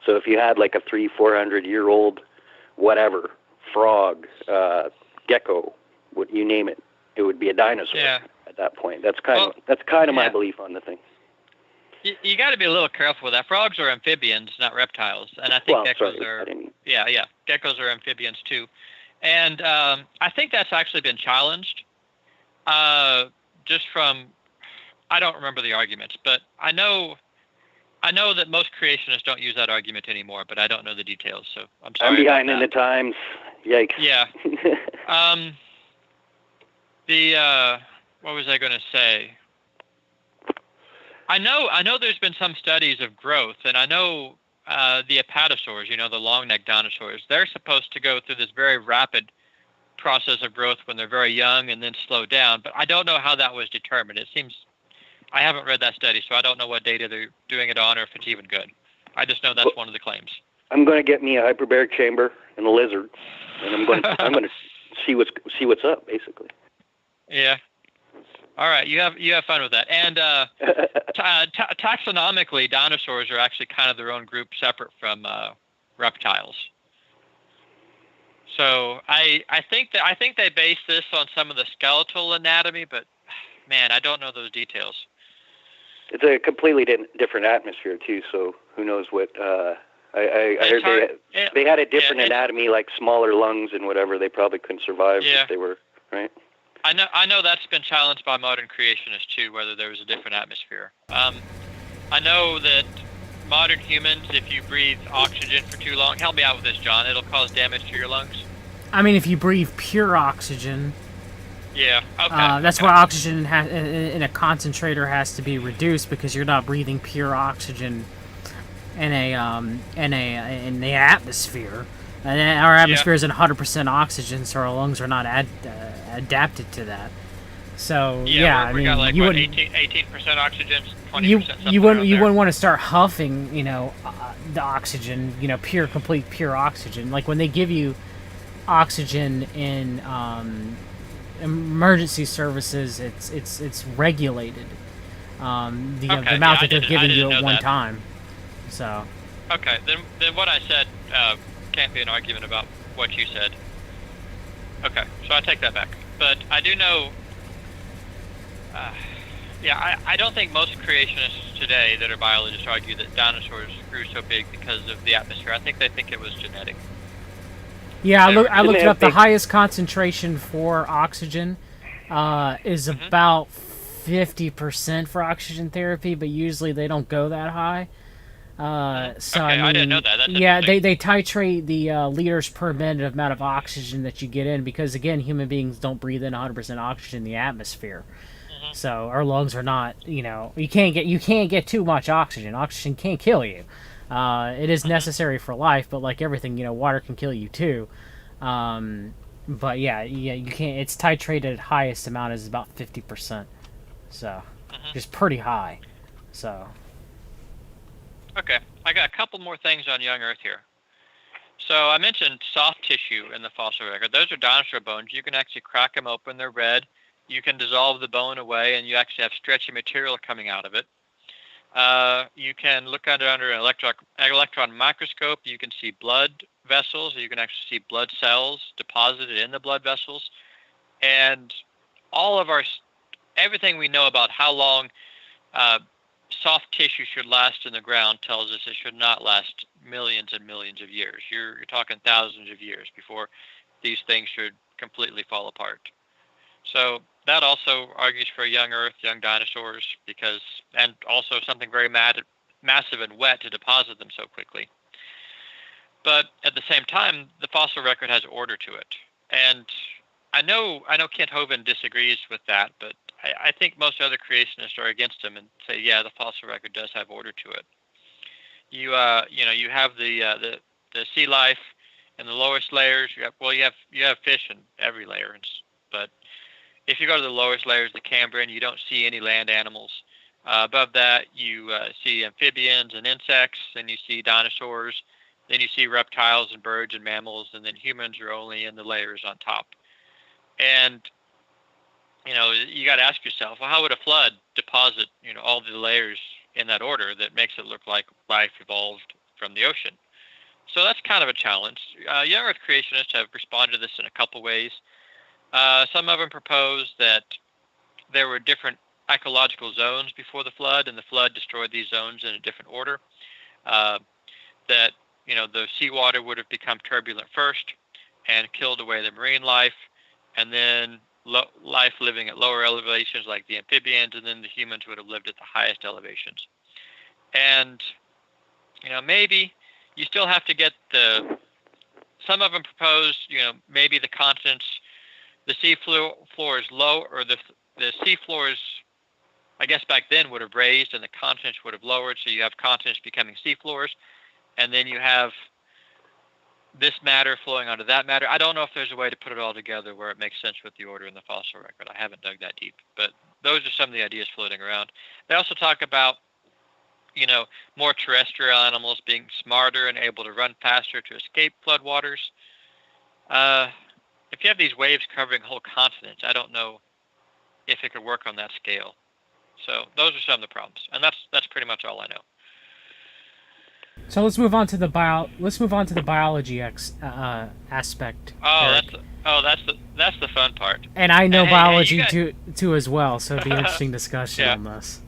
So if you had like a 300-400-year-old whatever, frog, gecko, you name it, it would be a dinosaur at that point. That's kind of my belief on the thing. You got to be a little careful with that. Frogs are amphibians, not reptiles, and I think geckos are. Geckos are amphibians too, and I think that's actually been challenged. Just from, I don't remember the arguments, but I know that most creationists don't use that argument anymore, but I don't know the details, so I'm sorry. I'm behind about in that. the times. Yikes. Yeah. What was I going to say? I know there's been some studies of growth, and I know the apatosaurs, the long-necked dinosaurs, they're supposed to go through this very rapid process of growth when they're very young and then slow down, but I don't know how that was determined. It seems, I haven't read that study, so I don't know what data they're doing it on or if it's even good. I just know that's one of the claims. I'm going to get me a hyperbaric chamber and a lizard, and I'm going to see what's up, basically. Yeah. All right, you have fun with that. And taxonomically, dinosaurs are actually kind of their own group, separate from reptiles. So I think they base this on some of the skeletal anatomy, but man, I don't know those details. It's a completely different atmosphere too, so who knows what. I heard they had a different anatomy, like smaller lungs and whatever. They probably couldn't survive if they were right. I know that's been challenged by modern creationists too, whether there was a different atmosphere. I know that modern humans, if you breathe oxygen for too long, help me out with this, John, it'll cause damage to your lungs. I mean, if you breathe pure oxygen. Yeah. Okay. That's why oxygen in a concentrator has to be reduced, because you're not breathing pure oxygen in the atmosphere. And our atmosphere isn't 100% oxygen, so our lungs are not adapted to that. So I mean, got like, you wouldn't 18% oxygen, 20%. You wouldn't want to start huffing, the oxygen, complete pure oxygen. Like when they give you oxygen in emergency services, it's regulated. The amount that they're giving you at one time. So. Okay, then what I said can't be an argument about what you said. Okay, so I take that back. But I do know, I don't think most creationists today that are biologists argue that dinosaurs grew so big because of the atmosphere. I think they think it was genetic. Yeah, I looked it up. The highest concentration for oxygen is about 50% for oxygen therapy, but usually they don't go that high. I didn't know that. That's they titrate the liters per minute amount of oxygen that you get in, because again, human beings don't breathe in 100% oxygen in the atmosphere. So our lungs are not, you can't get too much oxygen. Oxygen can't kill you. It is necessary for life, but like everything, water can kill you too. But you can't. It's titrated at highest amount is about 50%. So it's pretty high. So. Okay, I got a couple more things on young Earth here. So I mentioned soft tissue in the fossil record. Those are dinosaur bones. You can actually crack them open. They're red. You can dissolve the bone away, and you actually have stretchy material coming out of it. You can look at it under an electron microscope. You can see blood vessels. You can actually see blood cells deposited in the blood vessels. And all of everything we know about how long soft tissue should last in the ground tells us it should not last millions and millions of years. You're talking thousands of years before these things should completely fall apart. So that also argues for a young Earth, young dinosaurs, and also something very massive and wet to deposit them so quickly. But at the same time, the fossil record has order to it. And I know Kent Hovind disagrees with that, but I think most other creationists are against him and say, yeah, the fossil record does have order to it. You have the sea life in the lowest layers. You have fish in every layer, but if you go to the lowest layers, the Cambrian, you don't see any land animals. Above that, you see amphibians and insects, then you see dinosaurs, then you see reptiles and birds and mammals, and then humans are only in the layers on top. And you got to ask yourself, well, how would a flood deposit, all the layers in that order that makes it look like life evolved from the ocean? So that's kind of a challenge. Young Earth creationists have responded to this in a couple ways. Some of them propose that there were different ecological zones before the flood, and the flood destroyed these zones in a different order. That the seawater would have become turbulent first and killed away the marine life, and then life living at lower elevations like the amphibians, and then the humans would have lived at the highest elevations. And, maybe you still have to get some of them proposed, maybe the continents, the sea floor is low, or the sea floors, I guess back then would have raised and the continents would have lowered, so you have continents becoming sea floors, and then you have this matter flowing onto that matter. I don't know if there's a way to put it all together where it makes sense with the order in the fossil record. I haven't dug that deep, but those are some of the ideas floating around. They also talk about, more terrestrial animals being smarter and able to run faster to escape floodwaters. If you have these waves covering whole continents, I don't know if it could work on that scale. So those are some of the problems, and that's pretty much all I know. So let's move on to the biology aspect. That's the fun part. And I know biology guys... too as well, so it'd be an interesting discussion on this.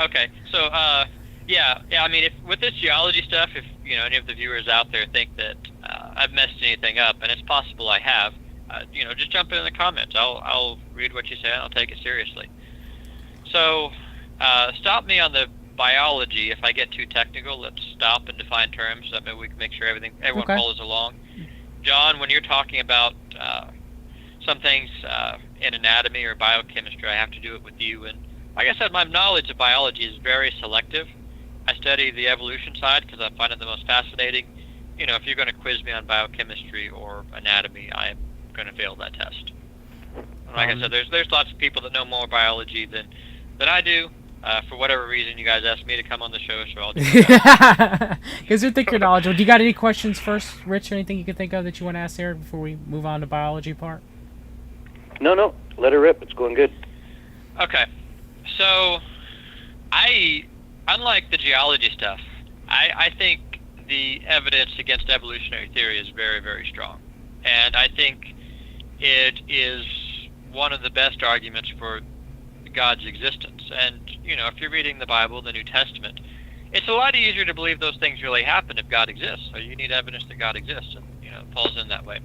Okay, so I mean, if with this geology stuff, if any of the viewers out there think that I've messed anything up, and it's possible I have, just jump in the comments. I'll read what you say and I'll take it seriously. So stop me on the biology if I get too technical. Let's stop and define terms so that maybe we can make sure everyone follows along. John, when you're talking about some things in anatomy or biochemistry, I have to do it with you. And like I said, my knowledge of biology is very selective. I study the evolution side because I find it the most fascinating. If you're going to quiz me on biochemistry or anatomy, I am going to fail that test. Like I said, there's lots of people that know more biology than I do. For whatever reason, you guys asked me to come on the show, so I'll do that. Because you think you're knowledgeable. Do you got any questions first, Rich? Anything you can think of that you want to ask Eric before we move on to biology part? No. Let her rip. It's going good. Okay. So, unlike the geology stuff, I think the evidence against evolutionary theory is very, very strong. And I think it is one of the best arguments for God's existence. And, if you're reading the Bible, the New Testament, it's a lot easier to believe those things really happen if God exists. So you need evidence that God exists, and, it falls in that way.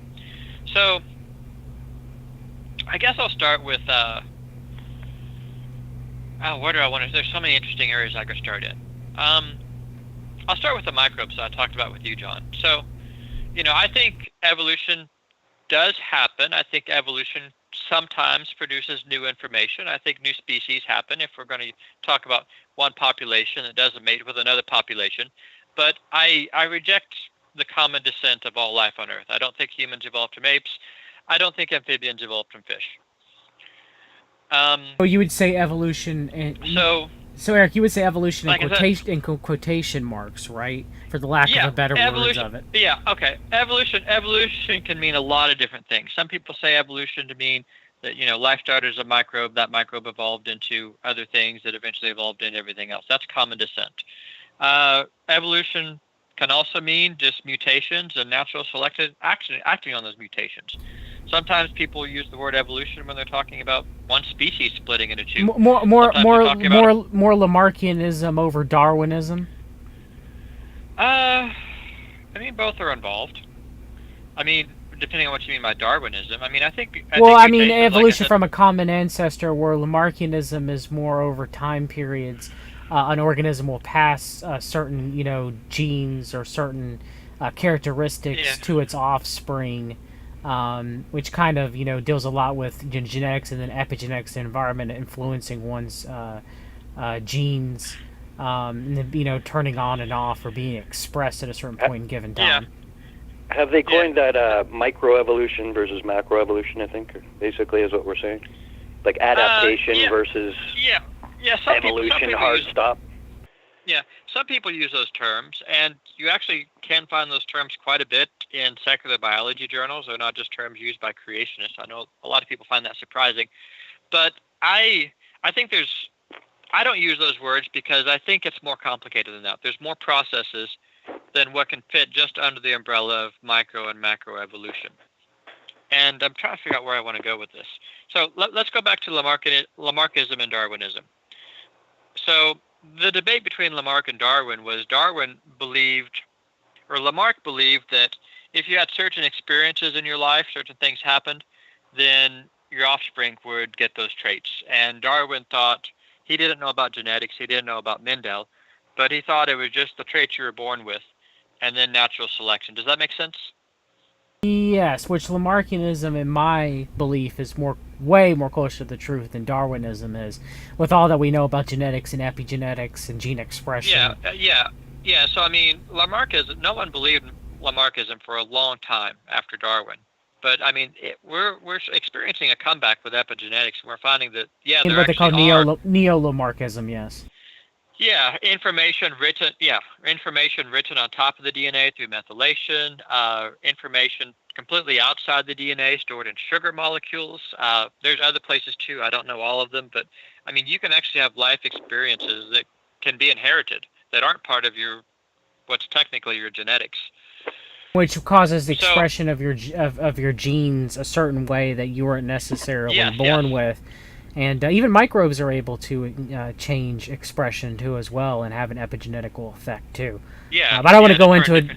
So, I guess I'll start with, where do I want to, there's so many interesting areas I could start in. I'll start with the microbes that I talked about with you, John. So, I think evolution does happen. I think evolution sometimes produces new information. I think new species happen if we're going to talk about one population that doesn't mate with another population. But I reject the common descent of all life on Earth. I don't think humans evolved from apes. I don't think amphibians evolved from fish. So you would say evolution, so Eric, you would say evolution in quotation marks, right? For the lack of a better words of it. Yeah, okay. Evolution can mean a lot of different things. Some people say evolution to mean that, life started as a microbe, that microbe evolved into other things that eventually evolved into everything else. That's common descent. Evolution can also mean just mutations and natural selected acting on those mutations. Sometimes people use the word evolution when they're talking about one species splitting into two. More Lamarckianism over Darwinism. I mean, both are involved. I mean, depending on what you mean by Darwinism. I mean, I think evolution from a common ancestor, where Lamarckianism is more over time periods. An organism will pass certain, genes or certain characteristics to its offspring. Which kind of, deals a lot with genetics and then epigenetics, the environment influencing one's genes, and then, turning on and off or being expressed at a certain point in given time. Yeah. Have they coined that microevolution versus macroevolution, I think, basically is what we're saying? Like adaptation versus evolution, hard stop? Yeah, some people use those terms, and you actually can find those terms quite a bit in secular biology journals. They're not just terms used by creationists. I know a lot of people find that surprising, but I think I don't use those words because I think it's more complicated than that. There's more processes than what can fit just under the umbrella of micro and macro evolution. And I'm trying to figure out where I want to go with this. So let's go back to Lamarckism and Darwinism. So the debate between Lamarck and Darwin was Lamarck believed that if you had certain experiences in your life, certain things happened, then your offspring would get those traits. And Darwin thought he didn't know about genetics, he didn't know about Mendel, but he thought it was just the traits you were born with, and then natural selection. Does that make sense? Yes, which Lamarckianism, in my belief, is way more closer to the truth than Darwinism is, with all that we know about genetics and epigenetics and gene expression. Yeah. So I mean, Lamarckism. No one believed Lamarckism for a long time after Darwin, but I mean, we're experiencing a comeback with epigenetics, and we're finding that And there what they call actually are. neo-Lamarckism, yes. Yeah, information written. Yeah, information written on top of the DNA through methylation. Information completely outside the DNA, stored in sugar molecules. There's other places too. I don't know all of them, but I mean, you can actually have life experiences that can be inherited that aren't part of what's technically your genetics. Which causes the expression of your genes a certain way that you weren't necessarily born with. And even microbes are able to change expression too as well and have an epigenetical effect too. Yeah, but I don't want to go into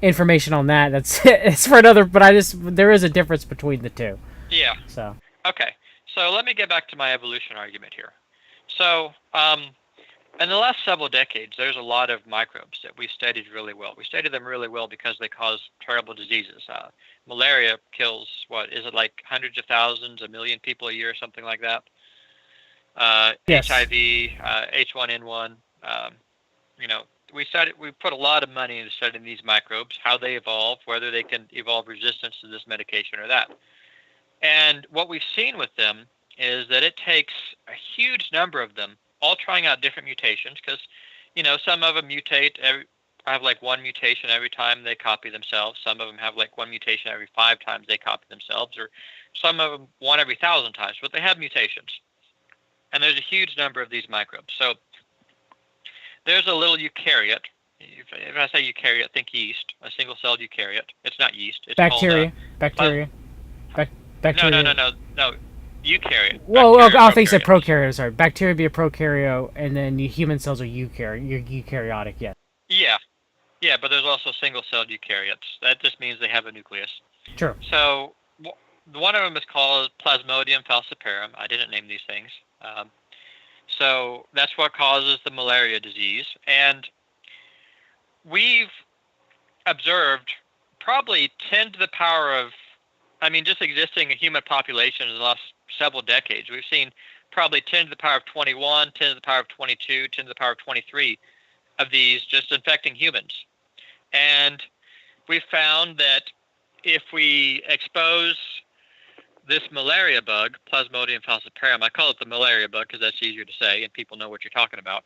information on that. It's for another. But there is a difference between the two. Yeah. So. Okay. So let me get back to my evolution argument here. So in the last several decades, there's a lot of microbes that we studied really well. We studied them really well because they cause terrible diseases. Malaria kills, what, is it like hundreds of thousands, a million people a year, something like that? Yes. HIV, H1N1. We put a lot of money into studying these microbes, how they evolve, whether they can evolve resistance to this medication or that. And what we've seen with them is that it takes a huge number of them all trying out different mutations because, some of them have like one mutation every time they copy themselves. Some of them have like one mutation every 5 times they copy themselves, or some of them one every 1,000 times, but they have mutations. And there's a huge number of these microbes. So there's a little eukaryote. If I say eukaryote, think yeast, a single-celled eukaryote. It's not yeast. It's bacteria. Called, bacteria. No. Eukaryote. Whoa, I think you said prokaryote. Sorry, bacteria would be a prokaryote, and then human cells are eukaryotic. Yes. Yeah, but there's also single-celled eukaryotes. That just means they have a nucleus. Sure. So one of them is called Plasmodium falciparum. I didn't name these things. So that's what causes the malaria disease. And we've observed probably 10 to the power of, just existing a human population in the last several decades. We've seen probably 10 to the power of 21, 10 to the power of 22, 10 to the power of 23 of these just infecting humans. And we found that if we expose this malaria bug, Plasmodium falciparum, I call it the malaria bug because that's easier to say and people know what you're talking about.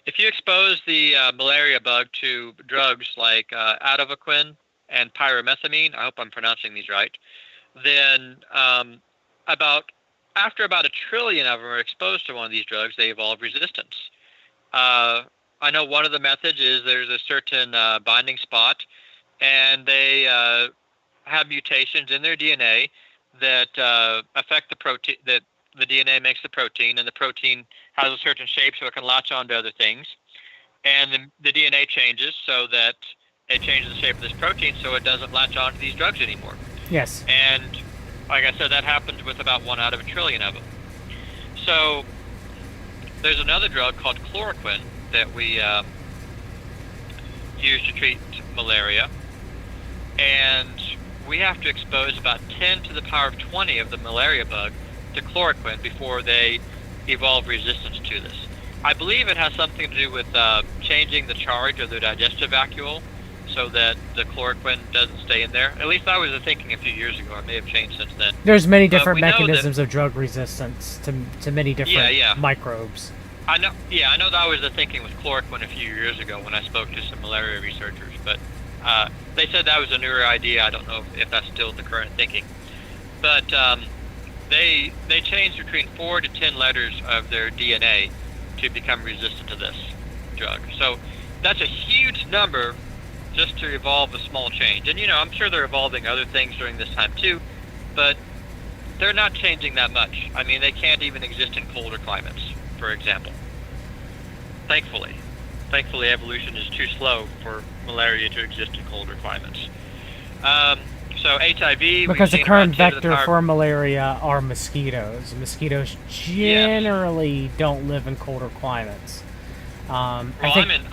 If you expose the malaria bug to drugs like atovaquone and pyrimethamine, I hope I'm pronouncing these right, then after about 1 trillion of them are exposed to one of these drugs, they evolve resistance. I know one of the methods is there's a certain binding spot, and they have mutations in their DNA that affect the protein, that the DNA makes the protein, and the protein has a certain shape so it can latch onto other things. And the DNA changes so that it changes the shape of this protein so it doesn't latch onto these drugs anymore. Yes. And like I said, that happens with about 1 out of 1 trillion of them. So there's another drug called chloroquine that we use to treat malaria. And we have to expose about 10 to the power of 20 of the malaria bug to chloroquine before they evolve resistance to this. I believe it has something to do with changing the charge of the digestive vacuole so that the chloroquine doesn't stay in there. At least that was the thinking a few years ago. It may have changed since then. There's many different mechanisms of drug resistance to many different microbes. I know that was the thinking with chloroquine a few years ago when I spoke to some malaria researchers, but they said that was a newer idea. I don't know if that's still the current thinking. But they changed between 4 to 10 letters of their DNA to become resistant to this drug. So that's a huge number just to evolve a small change. And, I'm sure they're evolving other things during this time too, but they're not changing that much. They can't even exist in colder climates, for example. Thankfully, evolution is too slow for malaria to exist in colder climates. So HIV, Because the we've seen current around 10 to the vector power. for malaria are mosquitoes. Mosquitoes generally don't live in colder climates. Well, I think.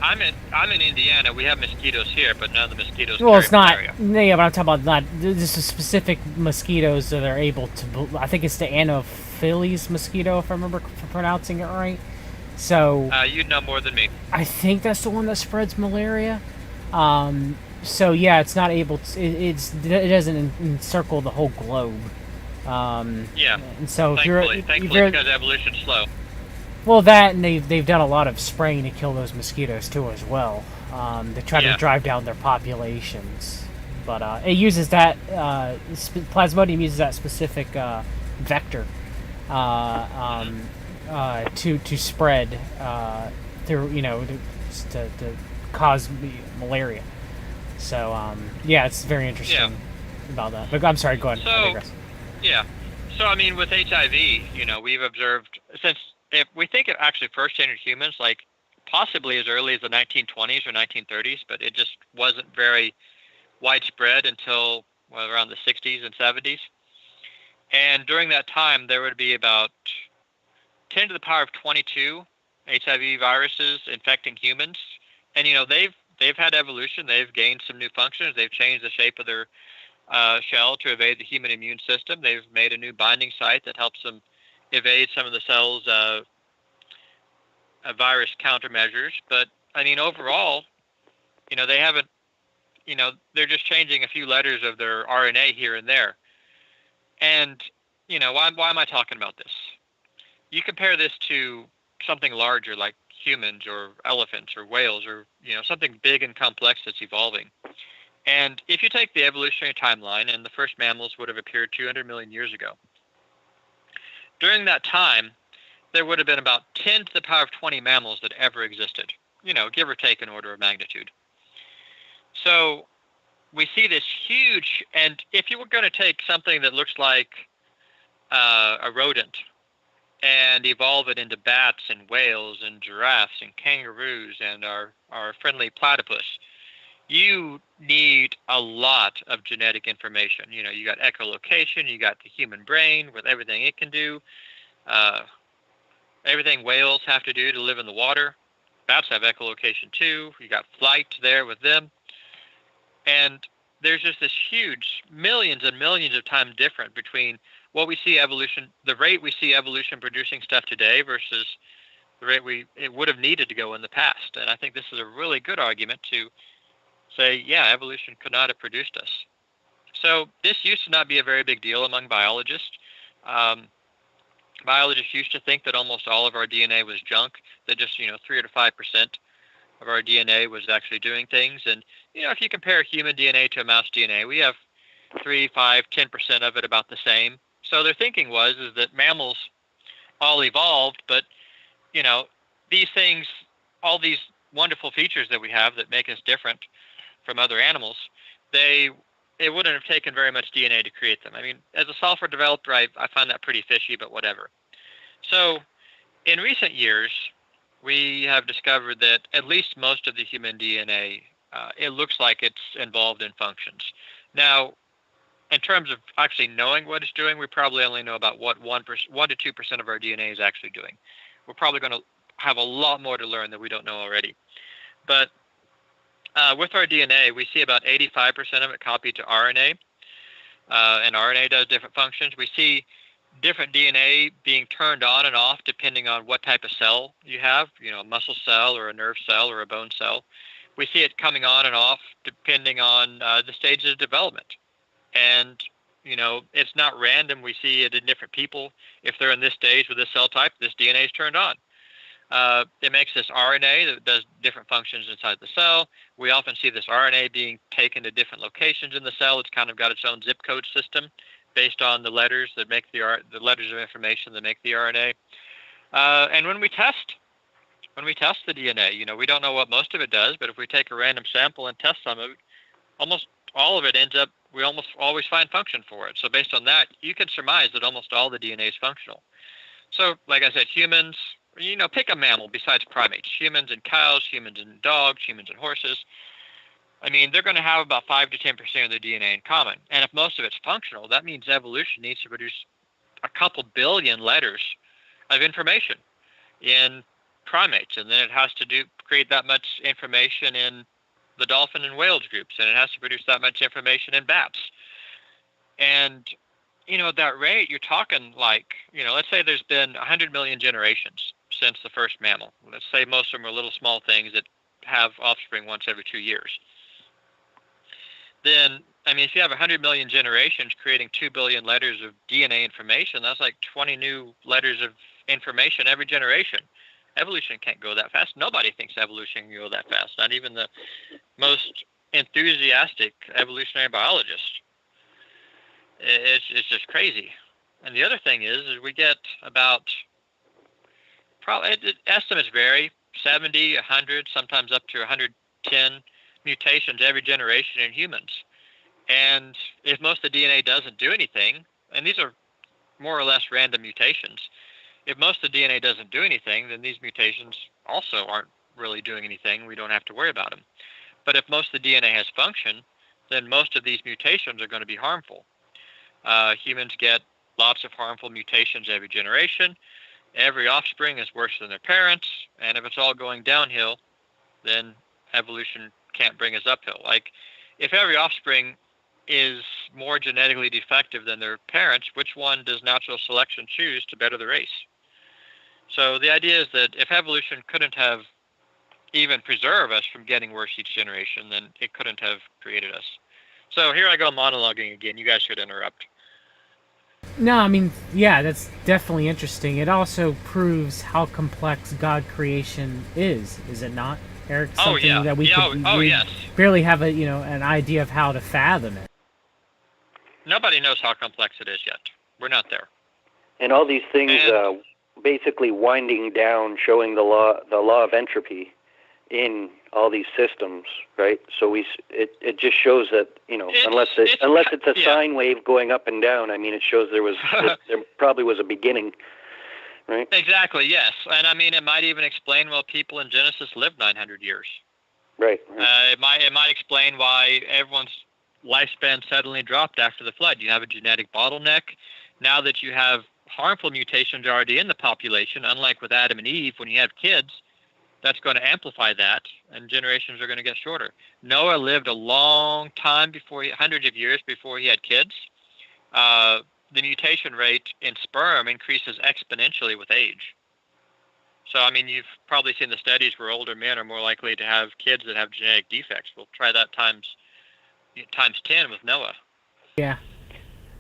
I'm in Indiana. We have mosquitoes here, but none of the mosquitoes Well, carry it's not. malaria. Yeah, but I'm talking about not. This is specific mosquitoes that are able to. I think it's the Anopheles mosquito, if I remember pronouncing it right. So You'd know more than me. I think that's the one that spreads malaria. So yeah, it's not able to. It doesn't encircle the whole globe. Yeah. And so Thankfully, if you're because evolution's slow. well, that and they've done a lot of spraying to kill those mosquitoes too as well. They try to Yeah. drive down their populations, but it uses that Plasmodium uses that specific vector to spread through to cause malaria. So yeah, it's very interesting about that. But I'm sorry, go ahead. I digress. Yeah. So I mean, with HIV, we've observed since if we think it actually first entered humans, like possibly as early as the 1920s or 1930s, but it just wasn't very widespread until around the 60s and 70s. And during that time, there would be about 10 to the power of 22 HIV viruses infecting humans. And they've had evolution. They've gained some new functions. They've changed the shape of their shell to evade the human immune system. They've made a new binding site that helps them evade some of the cell's virus countermeasures. But I mean, overall, they haven't. They're just changing a few letters of their RNA here and there. And why am I talking about this? You compare this to something larger like humans or elephants or whales or something big and complex that's evolving. And if you take the evolutionary timeline, and the first mammals would have appeared 200 million years ago, during that time, there would have been about 10 to the power of 20 mammals that ever existed, give or take an order of magnitude. So we see this huge, and if you were going to take something that looks like a rodent and evolve it into bats and whales and giraffes and kangaroos and our friendly platypus, you need a lot of genetic information. You got echolocation, you got the human brain with everything it can do, everything whales have to do to live in the water. Bats have echolocation too. You got flight there with them. And there's just this huge, millions and millions of times different between what we see evolution, the rate we see evolution producing stuff today versus the rate it would have needed to go in the past. And I think this is a really good argument to say, yeah, evolution could not have produced us. So this used to not be a very big deal among biologists. Biologists used to think that almost all of our DNA was junk, that just 3 or 5% of our DNA was actually doing things. And if you compare human DNA to a mouse DNA, we have 3, 5, 10% of it about the same. So their thinking is that mammals all evolved, but these things, all these wonderful features that we have that make us different from other animals, it wouldn't have taken very much DNA to create them. I mean, as a software developer, I find that pretty fishy, but whatever. So in recent years, we have discovered that at least most of the human DNA, it looks like it's involved in functions. Now, in terms of actually knowing what it's doing, we probably only know about what 1 to 2% of our DNA is actually doing. We're probably going to have a lot more to learn that we don't know already. But with our DNA, we see about 85% of it copied to RNA, and RNA does different functions. We see different DNA being turned on and off depending on what type of cell you have, a muscle cell or a nerve cell or a bone cell. We see it coming on and off depending on the stages of development. And, it's not random. We see it in different people. If they're in this stage with this cell type, this DNA is turned on. It makes this RNA that does different functions inside the cell. We often see this RNA being taken to different locations in the cell. It's kind of got its own zip code system based on the letters that make the letters of information that make the RNA. And when we test the DNA, we don't know what most of it does, but if we take a random sample and test some of it, almost all of it ends up, we almost always find function for it. So based on that, you can surmise that almost all the DNA is functional. So like I said, humans, pick a mammal besides primates, humans and cows, humans and dogs, humans and horses. I mean, they're going to have about 5 to 10% of their DNA in common. And if most of it's functional, that means evolution needs to produce a couple billion letters of information in primates, and then it has to create that much information in the dolphin and whales groups, and it has to produce that much information in bats. And, at that rate, you're talking like, let's say there's been 100 million generations since the first mammal. Let's say most of them are little small things that have offspring once every 2 years. Then, if you have 100 million generations creating 2 billion letters of DNA information, that's like 20 new letters of information every generation. Evolution can't go that fast. Nobody thinks evolution can go that fast, not even the most enthusiastic evolutionary biologists. It's just crazy. And the other thing is we get about, estimates vary, 70, 100, sometimes up to 110 mutations every generation in humans. And if most of the DNA doesn't do anything, and these are more or less random mutations, if most of the DNA doesn't do anything, then these mutations also aren't really doing anything. We don't have to worry about them. But if most of the DNA has function, then most of these mutations are going to be harmful. Humans get lots of harmful mutations every generation. Every offspring is worse than their parents. And if it's all going downhill, then evolution can't bring us uphill. Like, if every offspring is more genetically defective than their parents, which one does natural selection choose to better the race? So the idea is that if evolution couldn't have even preserved us from getting worse each generation, then it couldn't have created us. So here I go monologuing again. You guys should interrupt. No, yeah, that's definitely interesting. It also proves how complex God creation is it not, Eric? Something that we yes. barely have an idea of how to fathom it. Nobody knows how complex it is yet. We're not there. And all these things basically winding down, showing the law of entropy in all these systems, right? So it just shows that unless it's a sine wave going up and down, it shows there probably was a beginning, right? Exactly. Yes, and it might even explain why people in Genesis lived 900 years. Right. It might explain why everyone's lifespan suddenly dropped after the flood. You have a genetic bottleneck. Now that you have harmful mutations already in the population, unlike with Adam and Eve, when you have kids, that's going to amplify that, and generations are going to get shorter. Noah lived a long time hundreds of years before he had kids. The mutation rate in sperm increases exponentially with age. So, you've probably seen the studies where older men are more likely to have kids that have genetic defects. We'll try that times 10 with Noah. Yeah.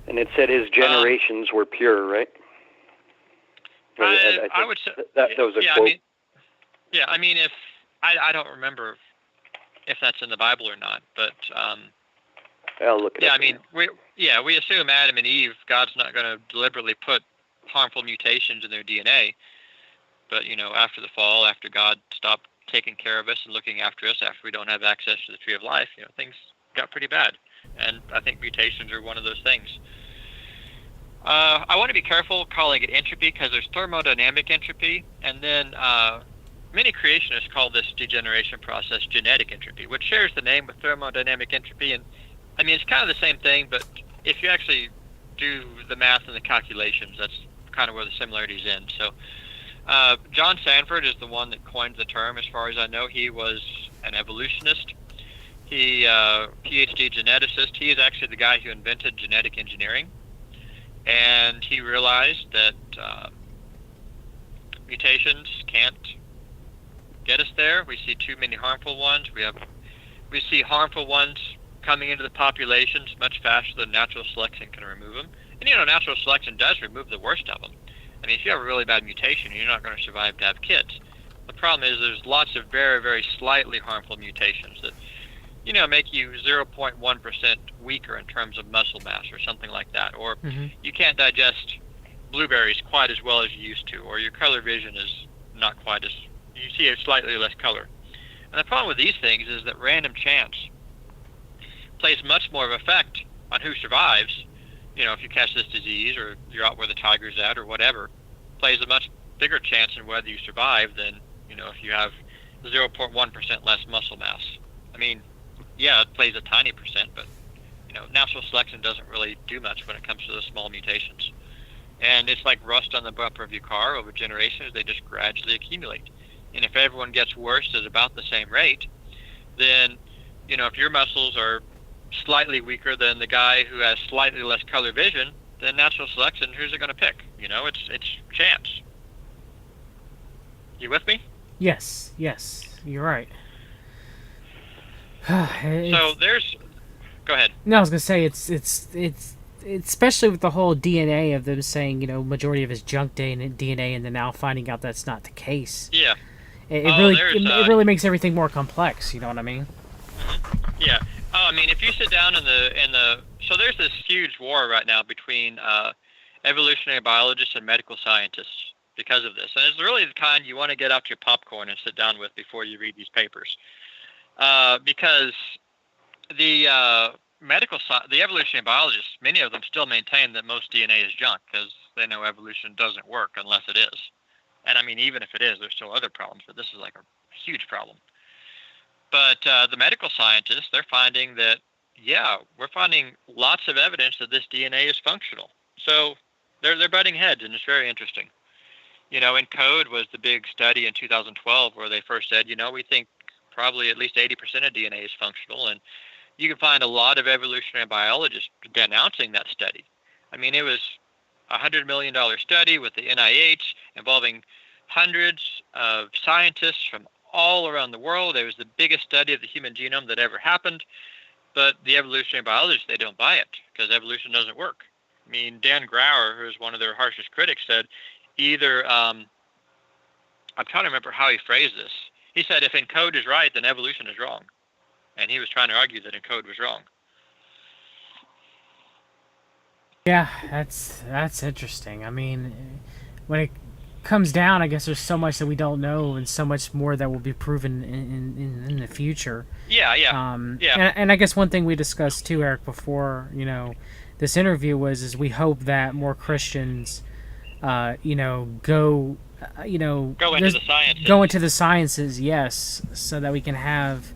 And it said his generations were pure, right? I would say that was a quote. If I don't remember if that's in the Bible or not, but I'll look it up. we assume Adam and Eve, God's not going to deliberately put harmful mutations in their DNA. But after the fall, after God stopped taking care of us and looking after us, after we don't have access to the tree of life, things got pretty bad. And I think mutations are one of those things. I want to be careful calling it entropy because there's thermodynamic entropy, and then many creationists call this degeneration process genetic entropy, which shares the name with thermodynamic entropy. And it's kind of the same thing, but if you actually do the math and the calculations, that's kind of where the similarities end. So John Sanford is the one that coined the term, as far as I know. He was an evolutionist. He PhD geneticist. He is actually the guy who invented genetic engineering. And he realized that mutations can't get us there. We see too many harmful ones. We see harmful ones coming into the populations much faster than natural selection can remove them. And natural selection does remove the worst of them. If you have a really bad mutation, you're not going to survive to have kids. The problem is there's lots of very, very slightly harmful mutations that make you 0.1% weaker in terms of muscle mass or something like that. Or you can't digest blueberries quite as well as you used to, or your color vision is not quite as, you see a slightly less color. And the problem with these things is that random chance plays much more of an effect on who survives. If you catch this disease or you're out where the tiger's at or whatever, plays a much bigger chance in whether you survive than, if you have 0.1% less muscle mass. yeah, it plays a tiny percent, but natural selection doesn't really do much when it comes to the small mutations. And it's like rust on the bumper of your car over generations. They just gradually accumulate. And if everyone gets worse at about the same rate, then, if your muscles are slightly weaker than the guy who has slightly less color vision, then natural selection, who's it going to pick? It's chance. You with me? Yes, you're right. So there's... Go ahead. No, I was gonna say it's especially with the whole DNA of them saying majority of his junk DNA, and then now finding out that's not the case. Yeah. It really makes everything more complex. You know what I mean? Mm-hmm. Yeah. Oh, I mean, if you sit down so there's this huge war right now between evolutionary biologists and medical scientists because of this, and it's really the kind you want to get out your popcorn and sit down with before you read these papers, because the evolutionary biologists, many of them still maintain that most DNA is junk because they know evolution doesn't work unless it is. And I mean, even if it is, there's still other problems, but this is like a huge problem. But the medical scientists, they're finding that, we're finding lots of evidence that this DNA is functional. So they're butting heads, and it's very interesting. ENCODE was the big study in 2012 where they first said, we think probably at least 80% of DNA is functional, and you can find a lot of evolutionary biologists denouncing that study. I mean, it was a $100 million study with the NIH involving hundreds of scientists from all around the world. It was the biggest study of the human genome that ever happened. But the evolutionary biologists, they don't buy it because evolution doesn't work. I mean, Dan Grauer, who is one of their harshest critics, said either, I'm trying to remember how he phrased this. He said, if ENCODE is right, then evolution is wrong. And he was trying to argue that ENCODE was wrong. Yeah, that's interesting. I mean, when it comes down, I guess there's so much that we don't know, and so much more that will be proven in the future. Yeah. And I guess one thing we discussed too, Eric, before this interview is we hope that more Christians, go into the sciences. Go into the sciences, yes, so that we can have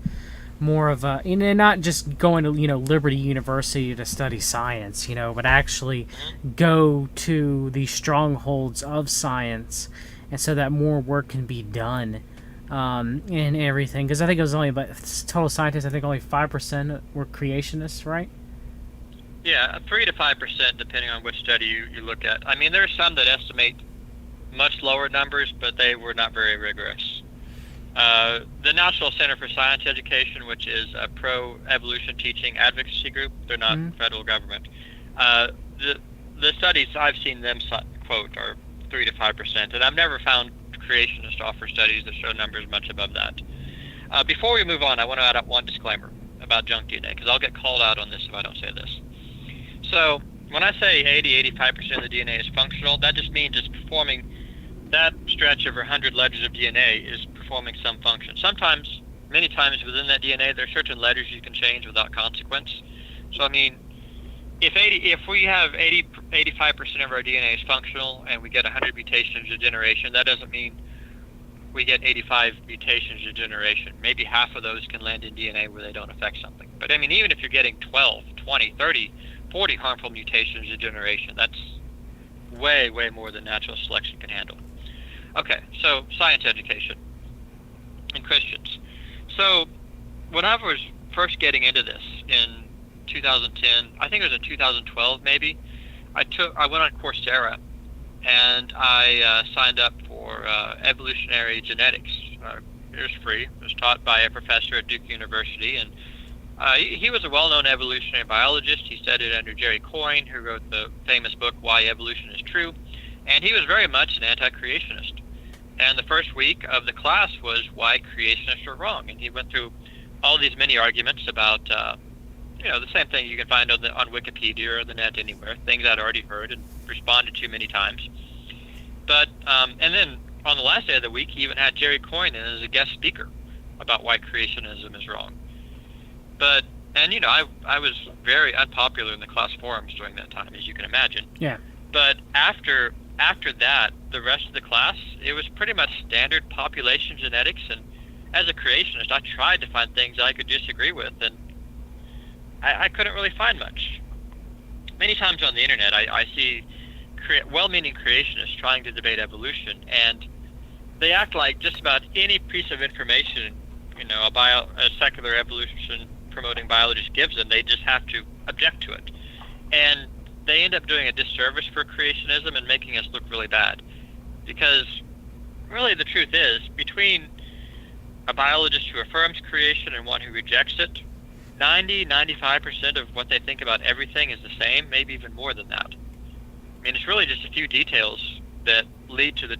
more of a, and not just going to Liberty University to study science, but actually go to the strongholds of science, and so that more work can be done, and everything. Because I think it was only about total scientists. I think only 5% were creationists, right? Yeah, 3 to 5%, depending on which study you look at. I mean, there are some that estimate much lower numbers, but they were not very rigorous. The National Center for Science Education, which is a pro-evolution teaching advocacy group, they're not federal government. The studies I've seen them quote are 3 to 5%, and I've never found creationists offer studies that show numbers much above that. Before we move on, I want to add up one disclaimer about junk DNA, because I'll get called out on this if I don't say this. So when I say 80-85% of the DNA is functional, that just means it's performing that stretch over 100 letters of DNA is performing some function. Sometimes, many times within that DNA, there are certain letters you can change without consequence. So I mean, if we have 85% of our DNA is functional and we get 100 mutations a generation, that doesn't mean we get 85 mutations a generation. Maybe half of those can land in DNA where they don't affect something. But I mean, even if you're getting 12, 20, 30, 40 harmful mutations a generation, that's way, way more than natural selection can handle. Okay, so science education and Christians. So when I was first getting into this in 2010, I think it was in 2012 maybe, I went on Coursera and I signed up for evolutionary genetics. It was free. It was taught by a professor at Duke University, and he was a well-known evolutionary biologist. He studied under Jerry Coyne, who wrote the famous book Why Evolution is True, and he was very much an anti-creationist. And the first week of the class was why creationists are wrong, and he went through all these many arguments about the same thing you can find on Wikipedia or the net anywhere, things I'd already heard and responded to many times. But and then on the last day of the week, he even had Jerry Coyne in as a guest speaker about why creationism is wrong. But I was very unpopular in the class forums during that time, as you can imagine. Yeah. But after that, the rest of the class, it was pretty much standard population genetics, and as a creationist, I tried to find things I could disagree with, and I couldn't really find much. Many times on the internet, I see well-meaning creationists trying to debate evolution, and they act like just about any piece of information, a secular evolution promoting biologist gives them, they just have to object to it. And they end up doing a disservice for creationism and making us look really bad. Because really the truth is, between a biologist who affirms creation and one who rejects it, 95% of what they think about everything is the same, maybe even more than that. I mean, it's really just a few details that lead to the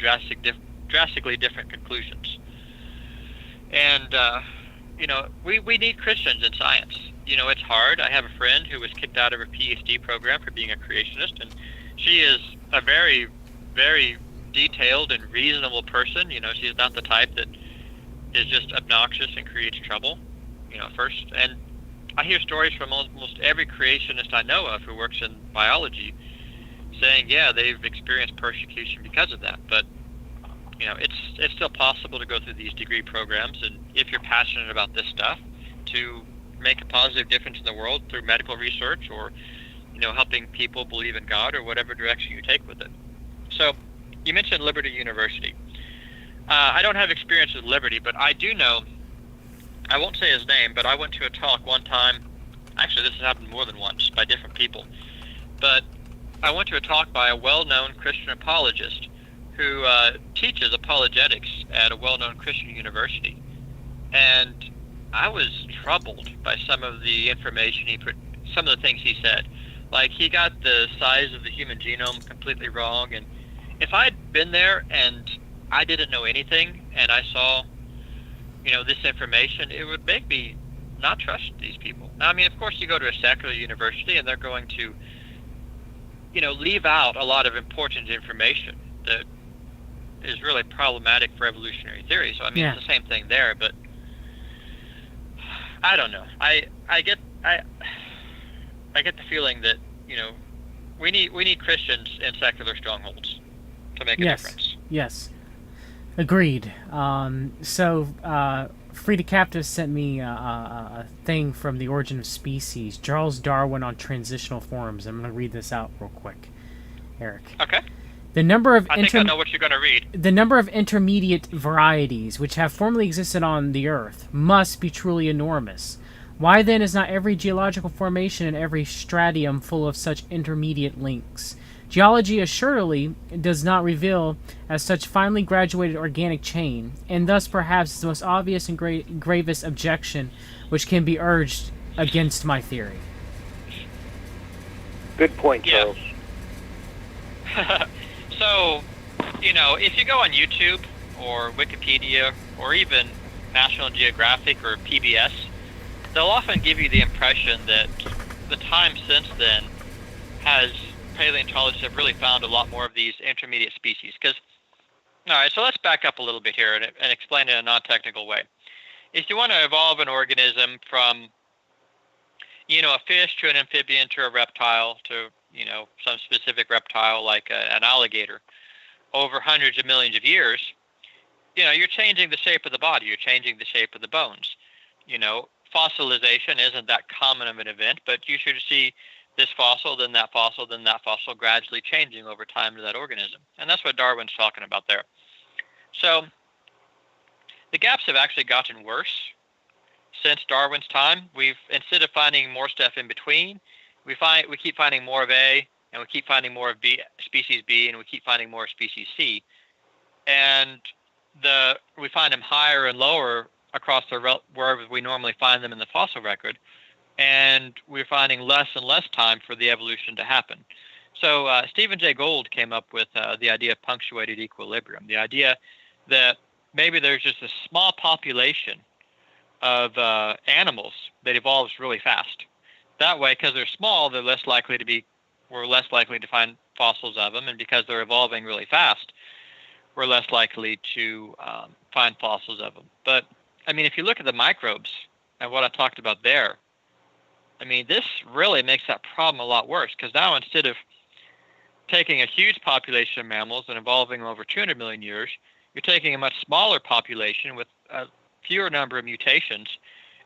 drastically different conclusions. And, we need Christians in science. It's hard. I have a friend who was kicked out of her PhD program for being a creationist, and she is a very, very detailed and reasonable person. She's not the type that is just obnoxious and creates trouble, first. And I hear stories from almost every creationist I know of who works in biology saying, yeah, they've experienced persecution because of that. But, it's still possible to go through these degree programs, and if you're passionate about this stuff, to make a positive difference in the world through medical research or, helping people believe in God or whatever direction you take with it. So, you mentioned Liberty University. I don't have experience with Liberty, but I do know, I won't say his name, but I went to a talk one time. Actually, this has happened more than once by different people. But I went to a talk by a well-known Christian apologist who teaches apologetics at a well-known Christian university. And I was troubled by some of the information some of the things he said. Like, he got the size of the human genome completely wrong. And if I'd been there and I didn't know anything and I saw, this information, it would make me not trust these people. Now, I mean, of course, you go to a secular university and they're going to, leave out a lot of important information that is really problematic for evolutionary theory. So, I mean, It's the same thing there, but I don't know. I get the feeling that, we need Christians in secular strongholds to make a difference. Yes. Agreed. Frida Captive sent me a thing from The Origin of Species, Charles Darwin on Transitional Forms. I'm going to read this out real quick, Eric. Okay. I think I know what you're going to read. The number of intermediate varieties which have formerly existed on the Earth must be truly enormous. Why then is not every geological formation and every stratium full of such intermediate links? Geology assuredly does not reveal as such finely graduated organic chain, and thus perhaps is the most obvious and gravest objection which can be urged against my theory. Good point, Charles. So, if you go on YouTube or Wikipedia or even National Geographic or PBS, they'll often give you the impression that the time since then has paleontologists have really found a lot more of these intermediate species. All right, so let's back up a little bit here and explain it in a non-technical way. If you want to evolve an organism from, a fish to an amphibian to a reptile to, some specific reptile like an alligator over hundreds of millions of years, you're changing the shape of the body. You're changing the shape of the bones. Fossilization isn't that common of an event, but you should see this fossil, then that fossil, then that fossil gradually changing over time to that organism. And that's what Darwin's talking about there. So the gaps have actually gotten worse since Darwin's time. Instead of finding more stuff in between, we keep finding more of A, and we keep finding more of B, species B, and we keep finding more species C. And we find them higher and lower across wherever we normally find them in the fossil record. And we're finding less and less time for the evolution to happen. So Stephen Jay Gould came up with the idea of punctuated equilibrium, the idea that maybe there's just a small population of animals that evolves really fast. That way, because they're small, we're less likely to find fossils of them, and because they're evolving really fast, we're less likely to find fossils of them. But, I mean, if you look at the microbes and what I talked about there, I mean, this really makes that problem a lot worse, because now instead of taking a huge population of mammals and evolving over 200 million years, you're taking a much smaller population with fewer number of mutations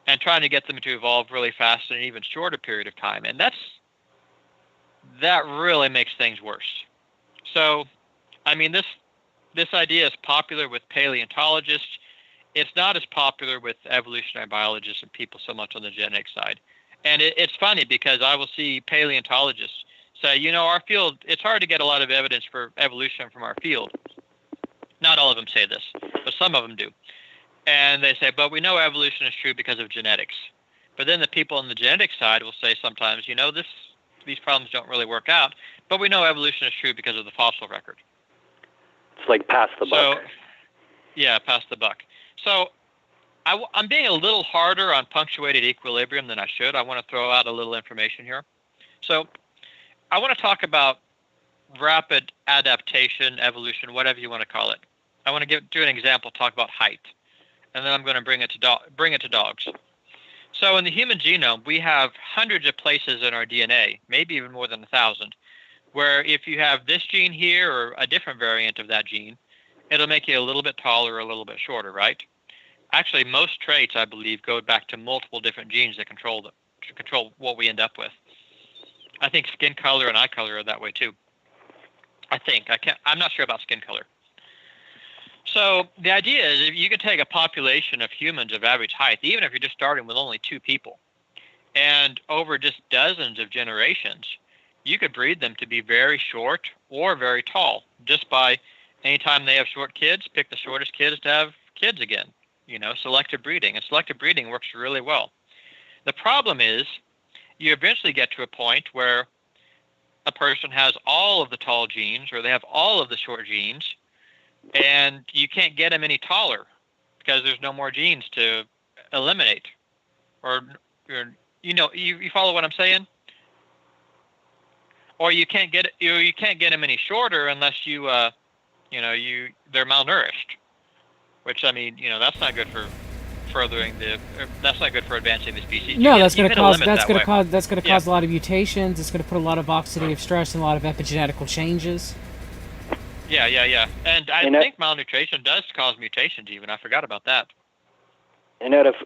and trying to get them to evolve really fast in an even shorter period of time. And that really makes things worse. So, I mean, this idea is popular with paleontologists. It's not as popular with evolutionary biologists and people so much on the genetic side. And it's funny because I will see paleontologists say, you know, our field, it's hard to get a lot of evidence for evolution from our field. Not all of them say this, but some of them do. And they say, but we know evolution is true because of genetics. But then the people on the genetic side will say sometimes, you know, these problems don't really work out, but we know evolution is true because of the fossil record. It's like pass the buck. Yeah, pass the buck. So I'm being a little harder on punctuated equilibrium than I should. I want to throw out a little information here. So I want to talk about rapid adaptation, evolution, whatever you want to call it. I want to do an example, talk about height, and then I'm going to bring it to dogs. So in the human genome, we have hundreds of places in our DNA, maybe even more than 1,000, where if you have this gene here or a different variant of that gene, it'll make you a little bit taller or a little bit shorter, right? Actually, most traits, I believe, go back to multiple different genes that control what we end up with. I think skin color and eye color are that way too. I'm not sure about skin color. So the idea is if you could take a population of humans of average height, even if you're just starting with only 2 people, and over just dozens of generations, you could breed them to be very short or very tall just by anytime they have short kids, pick the shortest kids to have kids again. You know, selective breeding. And selective breeding works really well. The problem is you eventually get to a point where a person has all of the tall genes or they have all of the short genes, and you can't get them any taller because there's no more genes to eliminate. Or, you follow what I'm saying? Or you can't get them any shorter unless they're malnourished. Which, I mean, you know, that's not good for that's not good for advancing the species. No, that's going to cause a lot of mutations. It's going to put a lot of oxidative stress and a lot of epigenetical changes. Yeah. And I think malnutrition does cause mutations even. I forgot about that. And out of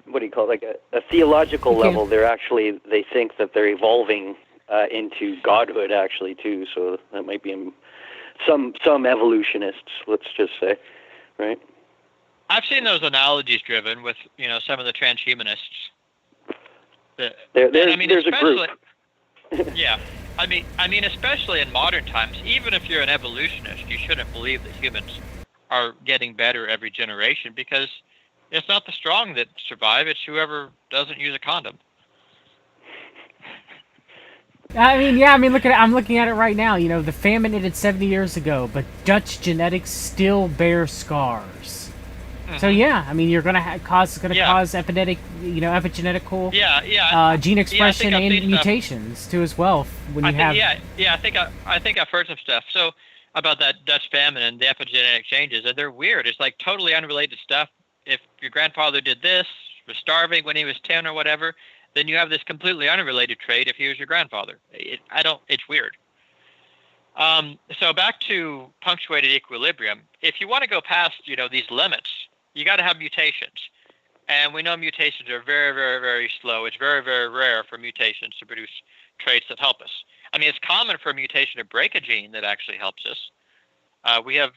what do you call it? Like a theological level, they think that they're evolving into godhood actually too. So that might be some evolutionists, let's just say, right? I've seen those analogies driven with, you know, some of the transhumanists. There's a group. Yeah. I mean, especially in modern times, even if you're an evolutionist, you shouldn't believe that humans are getting better every generation because it's not the strong that survive, it's whoever doesn't use a condom. Look at it. I'm looking at it right now. You know, the famine ended 70 years ago, but Dutch genetics still bear scars. Mm-hmm. So yeah, I mean, you're gonna cause epigenetic gene expression and mutations too as well. I think I've heard some stuff. So about that Dutch famine and the epigenetic changes, and they're weird. It's like totally unrelated stuff. If your grandfather did this, was starving when he was 10 or whatever, then you have this completely unrelated trait if he was your grandfather. It's weird. So back to punctuated equilibrium. If you want to go past, you know, these limits, you got to have mutations. And we know mutations are very, very, very slow. It's very, very rare for mutations to produce traits that help us. I mean, it's common for a mutation to break a gene that actually helps us. We have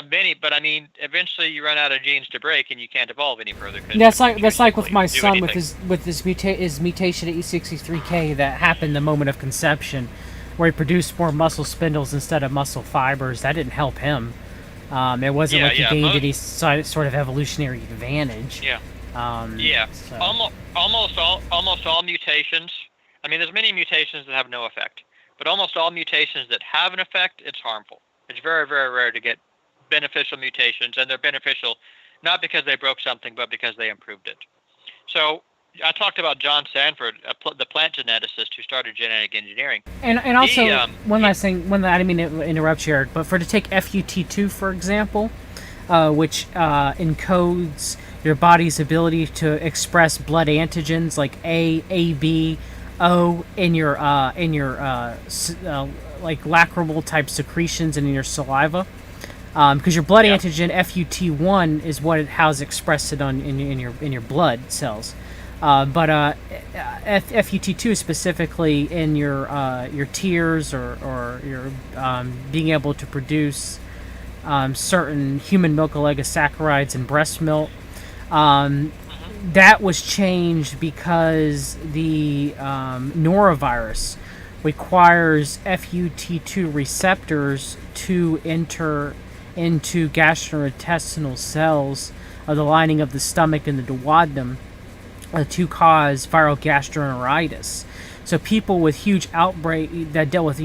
many, but I mean, eventually you run out of genes to break, and you can't evolve any further. That's like with my son with his mutation at E63K that happened the moment of conception, where he produced more muscle spindles instead of muscle fibers. That didn't help him. It wasn't like he gained any sort of evolutionary advantage. So. Almost all mutations. I mean, there's many mutations that have no effect, but almost all mutations that have an effect, it's harmful. It's very, very rare to get beneficial mutations, and they're beneficial not because they broke something, but because they improved it. So I talked about John Sanford, the plant geneticist who started genetic engineering. And also, one last thing, I didn't mean to interrupt you, Eric, but to take FUT2, for example, which encodes your body's ability to express blood antigens like A, B, O in your like lacrimal type secretions and in your saliva. because your blood Yep. antigen FUT1 is how it's expressed in your blood cells. But FUT2 is specifically in your tears or your being able to produce certain human milk oligosaccharides in breast milk. That was changed because the norovirus requires FUT2 receptors to enter into gastrointestinal cells of the lining of the stomach and the duodenum to cause viral gastroenteritis. So people with huge outbreak that dealt with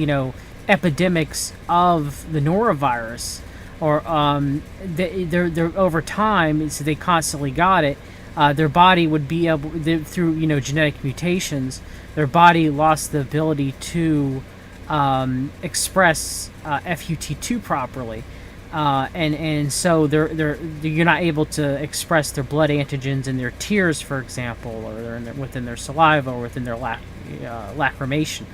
epidemics of the norovirus, or they're over time, so they constantly got it. Their body would be able, through genetic mutations, their body lost the ability to express FUT2 properly, and so you're not able to express their blood antigens in their tears, for example, or within their saliva or within their lacrimation.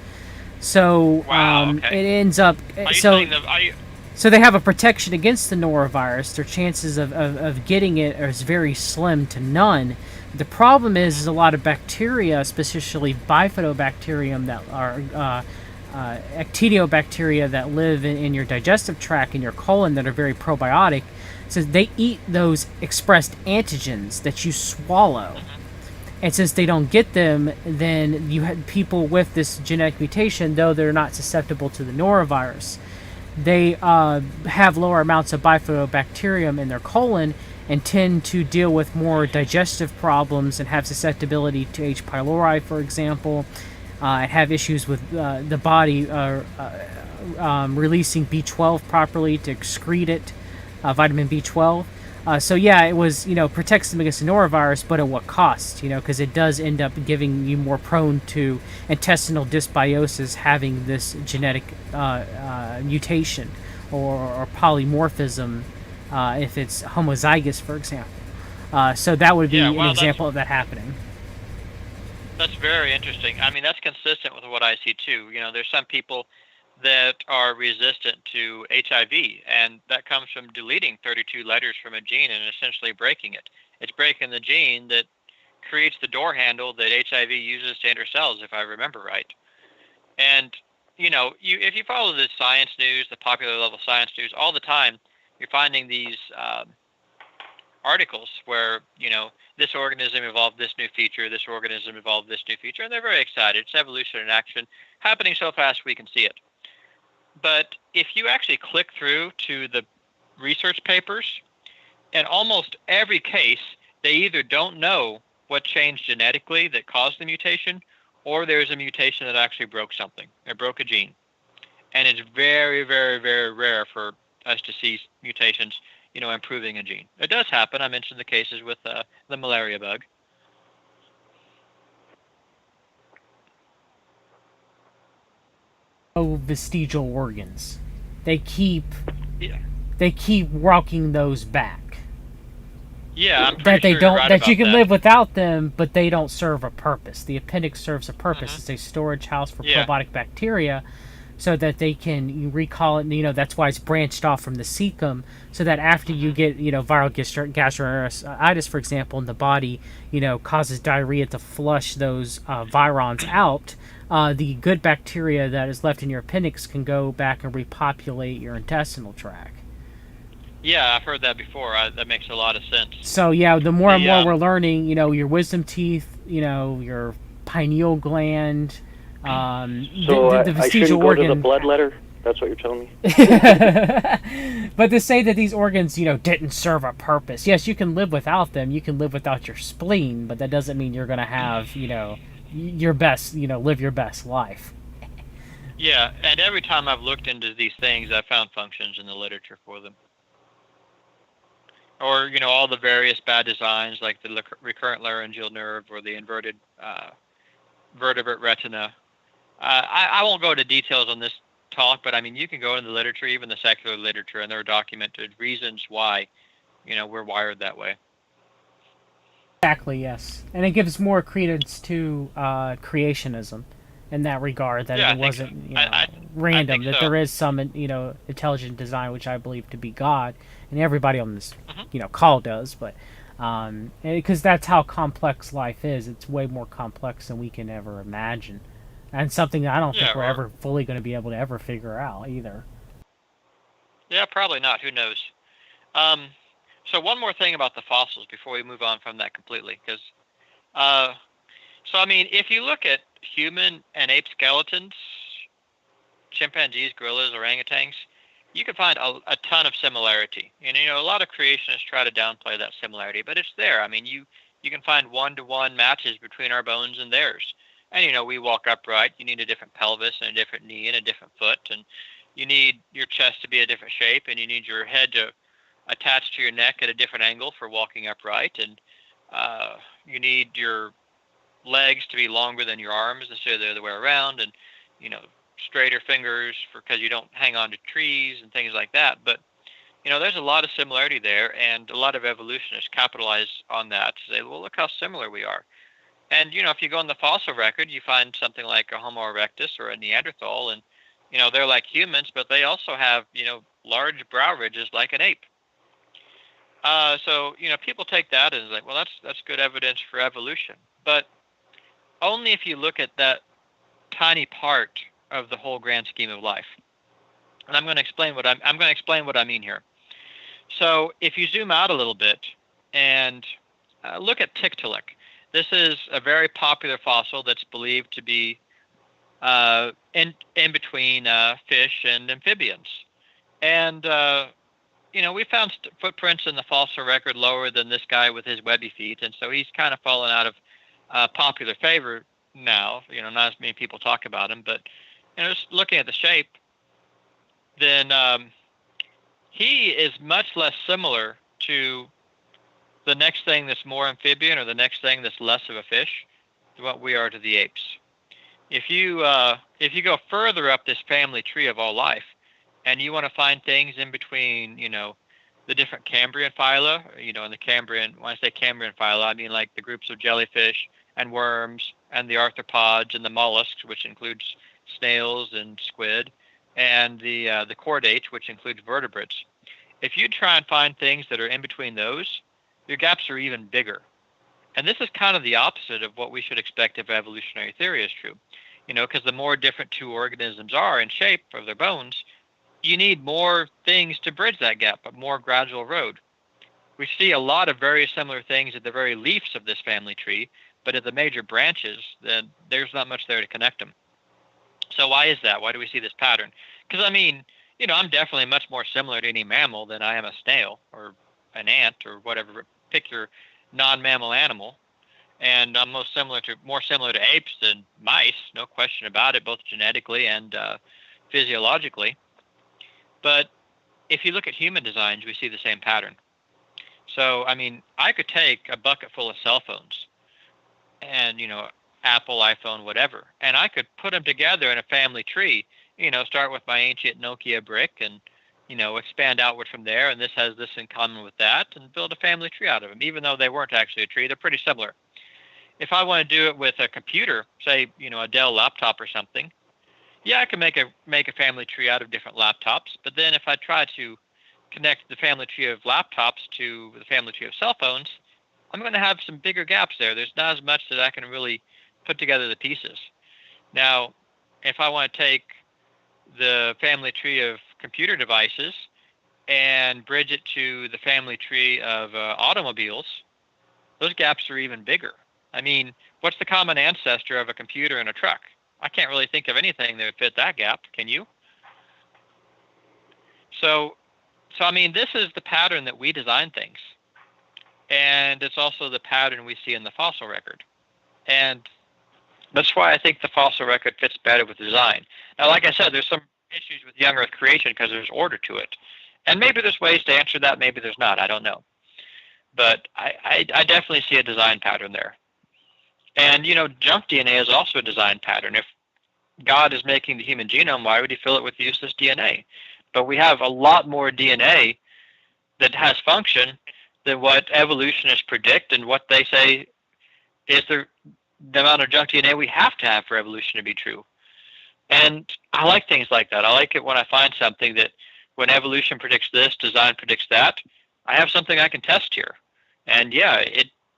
So Wow, okay. it ends up Are you so. saying that? So they have a protection against the norovirus. Their chances of getting it is very slim to none. The problem is a lot of bacteria, especially bifidobacterium, that are actinobacteria that live in your digestive tract, in your colon, that are very probiotic. So they eat those expressed antigens that you swallow. And since they don't get them, then you have people with this genetic mutation, though they're not susceptible to the norovirus, they have lower amounts of bifidobacterium in their colon and tend to deal with more digestive problems and have susceptibility to H. pylori, for example, and have issues with the body releasing B12 properly to excrete it, vitamin B12. So yeah, it was, protects them against the norovirus, but at what cost? Because it does end up giving you more prone to intestinal dysbiosis, having this genetic mutation or polymorphism, if it's homozygous, for example. So that would be an example of that happening. That's very interesting. I mean, that's consistent with what I see too. There's some people that are resistant to HIV, and that comes from deleting 32 letters from a gene and essentially breaking it. It's breaking the gene that creates the door handle that HIV uses to enter cells, if I remember right. And, if you follow the science news, the popular level science news, all the time, you're finding these articles where, this organism evolved this new feature, this organism evolved this new feature, and they're very excited. It's evolution in action, happening so fast we can see it. But if you actually click through to the research papers, in almost every case, they either don't know what changed genetically that caused the mutation, or there's a mutation that actually broke something. It broke a gene. And it's very, very, very rare for us to see mutations, improving a gene. It does happen. I mentioned the cases with the malaria bug. Vestigial organs. They keep Yeah. walking those back. Yeah, I'm That pretty they sure don't you're right that about you can that. live without them, but they don't serve a purpose. The appendix serves a purpose. It's a storage house for Yeah. probiotic bacteria, so that they can recall it. That's why it's branched off from the cecum, so that after you get viral gastroenteritis, for example, in the body, causes diarrhea to flush those virons out. The good bacteria that is left in your appendix can go back and repopulate your intestinal tract. Yeah, I've heard that before. That makes a lot of sense. So yeah, the more and more we're learning, your wisdom teeth, your pineal gland, So the I vestigial shouldn't go organ. to the blood letter? That's what you're telling me? But to say that these organs, didn't serve a purpose. Yes, you can live without them. You can live without your spleen, but that doesn't mean you're going to have, your best, live your best life. Yeah, and every time I've looked into these things, I've found functions in the literature for them. Or, all the various bad designs, like the recurrent laryngeal nerve or the inverted vertebrate retina. I won't go into details on this talk, but I mean, you can go into the literature, even the secular literature, and there are documented reasons why, we're wired that way. Exactly, yes. And it gives more credence to creationism in that regard, that Yeah, it wasn't, random. think That so. there is some, intelligent design, which I believe to be God, and everybody on this, Hmm. call does. But because that's how complex life is. It's way more complex than we can ever imagine, and something that I don't think Yeah, we're or ever fully going to be able to ever figure out either. yeah, probably not. Who knows? Um, so one more thing about the fossils before we move on from that completely, because uh, so I mean, if you look at human and ape skeletons, chimpanzees, gorillas, orangutans, you can find a ton of similarity. And a lot of creationists try to downplay that similarity, but it's there. I mean, you can find one-to-one matches between our bones and theirs. And we walk upright. You need a different pelvis and a different knee and a different foot, and you need your chest to be a different shape, and you need your head to attach to your neck at a different angle for walking upright, and you need your legs to be longer than your arms instead of the other way around, and you know straighter fingers because you don't hang on to trees and things like that. But there's a lot of similarity there, and a lot of evolutionists capitalize on that to say, well, look how similar we are. And if you go in the fossil record, you find something like a Homo erectus or a Neanderthal, and they're like humans, but they also have large brow ridges like an ape. So people take that as like, well, that's good evidence for evolution, but only if you look at that tiny part of the whole grand scheme of life. And I'm going to explain what I mean here. So if you zoom out a little bit and look at Tiktaalik, this is a very popular fossil that's believed to be in between fish and amphibians. And we found footprints in the fossil record lower than this guy with his webby feet, and so he's kind of fallen out of popular favor now. Not as many people talk about him, but just looking at the shape, then he is much less similar to the next thing that's more amphibian or the next thing that's less of a fish than what we are to the apes. If you go further up this family tree of all life, and you want to find things in between, the different Cambrian phyla, in the Cambrian, when I say Cambrian phyla, I mean like the groups of jellyfish and worms and the arthropods and the mollusks, which includes snails and squid, and the chordates, which includes vertebrates. If you try and find things that are in between those, your gaps are even bigger. And this is kind of the opposite of what we should expect if evolutionary theory is true. Because the more different two organisms are in shape of their bones, you need more things to bridge that gap, a more gradual road. We see a lot of very similar things at the very leaves of this family tree, but at the major branches, then there's not much there to connect them. So why is that? Why do we see this pattern? Because I'm definitely much more similar to any mammal than I am a snail or an ant or whatever. Pick your non-mammal animal, and I'm more similar to apes than mice, no question about it, both genetically and physiologically. But if you look at human designs, we see the same pattern. So I could take a bucket full of cell phones, and Apple, iPhone, whatever, and I could put them together in a family tree. Start with my ancient Nokia brick, and expand outward from there, and this has this in common with that, and build a family tree out of them. Even though they weren't actually a tree, they're pretty similar. If I want to do it with a computer, say a Dell laptop or something, yeah, I can make a family tree out of different laptops. But then if I try to connect the family tree of laptops to the family tree of cell phones, I'm going to have some bigger gaps there. There's not as much that I can really put together the pieces. Now, if I want to take the family tree of computer devices and bridge it to the family tree of automobiles, those gaps are even bigger. What's the common ancestor of a computer and a truck? I can't really think of anything that would fit that gap. Can you? So this is the pattern that we design things. And it's also the pattern we see in the fossil record. And that's why I think the fossil record fits better with design. Now, like I said, there's some issues with young Earth creation because there's order to it. And maybe there's ways to answer that, maybe there's not, I don't know. But I definitely see a design pattern there. And, junk DNA is also a design pattern. If God is making the human genome, why would he fill it with useless DNA? But we have a lot more DNA that has function than what evolutionists predict and what they say is the amount of junk DNA we have to have for evolution to be true. And I like things like that. I like it when I find something that when evolution predicts this, design predicts that, I have something I can test here. And yeah,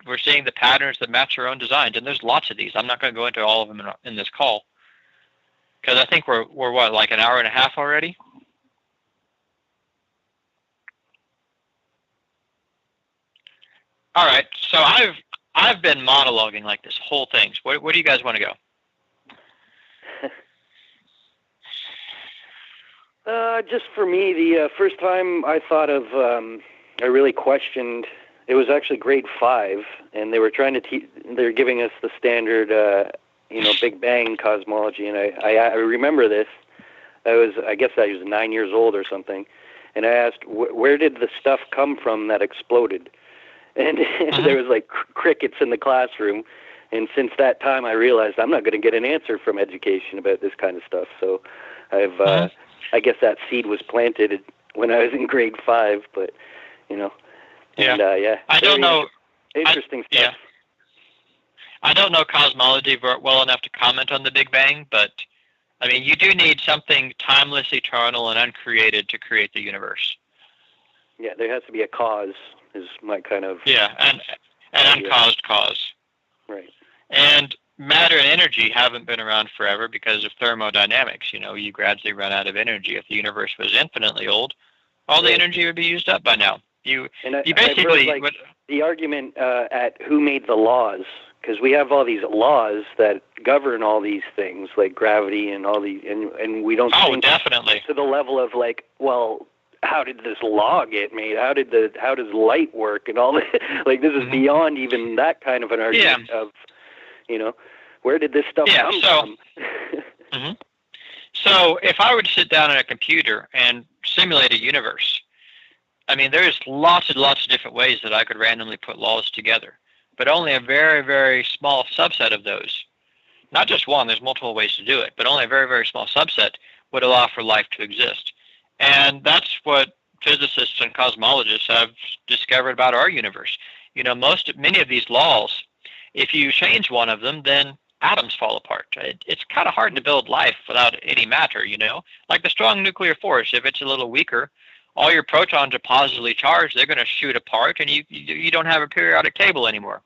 we're seeing the patterns that match our own designs, and there's lots of these. I'm not going to go into all of them in this call because I think we're what, like an hour and a half already? All right, so I've been monologuing like this whole thing. So where do you guys want to go? Just for me, the first time I thought of, I really questioned. It was actually grade 5, and they were trying to they're giving us the standard, Big Bang cosmology, and I remember this. I guess I was 9 years old or something, and I asked, where did the stuff come from that exploded? And there was like crickets in the classroom. And since that time, I realized I'm not going to get an answer from education about this kind of stuff. So I guess that seed was planted when I was in grade 5. But I don't know. Interesting stuff. Yeah. I don't know cosmology well enough to comment on the Big Bang, but I mean, you do need something timeless, eternal, and uncreated to create the universe. Yeah, there has to be a cause. Is my kind of and uncaused cause. Right. And matter and energy haven't been around forever because of thermodynamics. You gradually run out of energy. If the universe was infinitely old, all the energy would be used up by now. You basically I've heard, the argument at who made the laws, because we have all these laws that govern all these things like gravity and all these, and we don't. Oh, definitely. To the level of how did this law get made? How does light work and all that? Like, this is beyond even that kind of an argument of, where did this stuff come from? So if I were to sit down on a computer and simulate a universe, I mean, there's lots and lots of different ways that I could randomly put laws together, but only a very, very small subset of those, not just one, there's multiple ways to do it, but only a very, very small subset would allow for life to exist. And that's what physicists and cosmologists have discovered about our universe. Many of these laws, if you change one of them, then atoms fall apart. It's kind of hard to build life without any matter, Like the strong nuclear force, if it's a little weaker, all your protons are positively charged, they're going to shoot apart, and you don't have a periodic table anymore.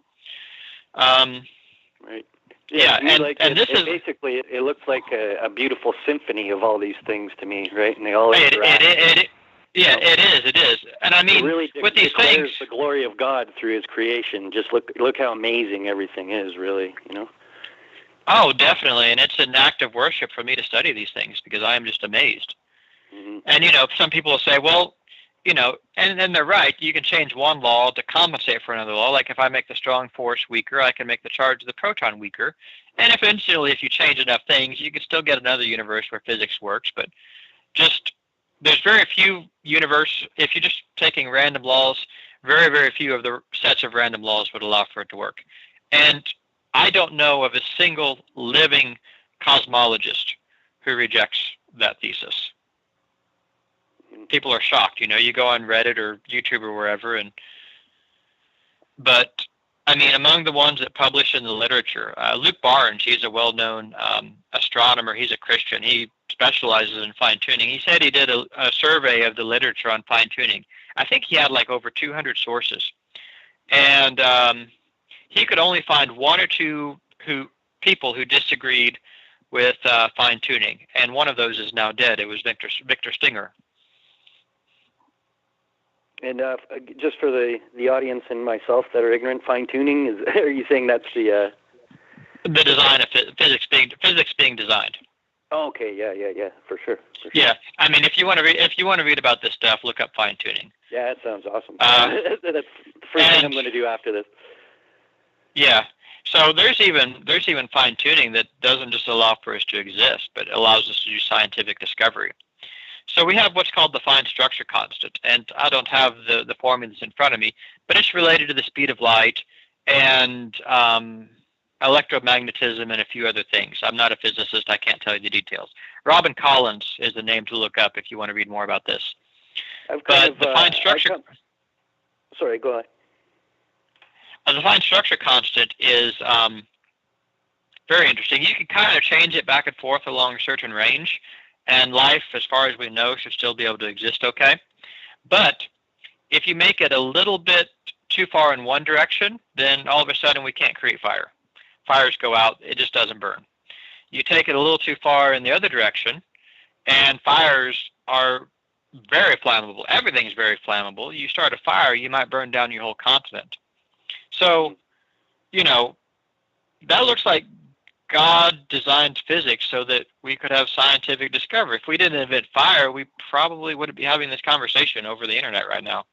Right. Yeah, and this is basically, it looks like a beautiful symphony of all these things to me, right? And they all interact. It is. And I mean, really with these things, the glory of God through His creation. Just look how amazing everything is, really. Oh, definitely, and it's an act of worship for me to study these things because I am just amazed. Mm-hmm. And some people will say, well, and they're right. You can change one law to compensate for another law. Like if I make the strong force weaker, I can make the charge of the proton weaker. And eventually, if you change enough things, you can still get another universe where physics works. But there's very few if you're just taking random laws, very, very few of the sets of random laws would allow for it to work. And I don't know of a single living cosmologist who rejects that thesis. People are shocked, you go on Reddit or YouTube or wherever, but I mean, among the ones that publish in the literature, Luke Barnes, he's a well-known astronomer. He's a Christian. He specializes in fine-tuning. He said he did a survey of the literature on fine-tuning. I think he had like over 200 sources, and he could only find one or two people who disagreed with fine-tuning, and one of those is now dead. It was Victor Stinger. And just for the audience and myself that are ignorant, fine-tuning, are you saying that's the design of physics being designed? Oh, okay, yeah, for sure. Yeah, I mean, if you want to read about this stuff, look up fine-tuning. Yeah, that sounds awesome. That's the first thing I'm going to do after this. Yeah, so there's even fine-tuning that doesn't just allow for us to exist, but allows us to do scientific discovery. So we have what's called the fine structure constant, and I don't have the formulas in front of me, but it's related to the speed of light and electromagnetism and a few other things. I'm not a physicist. I can't tell you the details. Robin Collins is the name to look up if you want to read more about this. The fine structure... Sorry, go ahead. The fine structure constant is Very interesting. You can kind of change it back and forth along a certain range, and life, as far as we know, should still be able to exist okay. But if you make it a little bit too far in one direction, then all of a sudden we can't create fire. Fires go out, it just doesn't burn. You take it a little too far in the other direction, and fires are very flammable. Everything's very flammable. You start a fire, you might burn down your whole continent. So, that looks like God designed physics so that we could have scientific discovery. If we didn't invent fire, we probably wouldn't be having this conversation over the internet right now,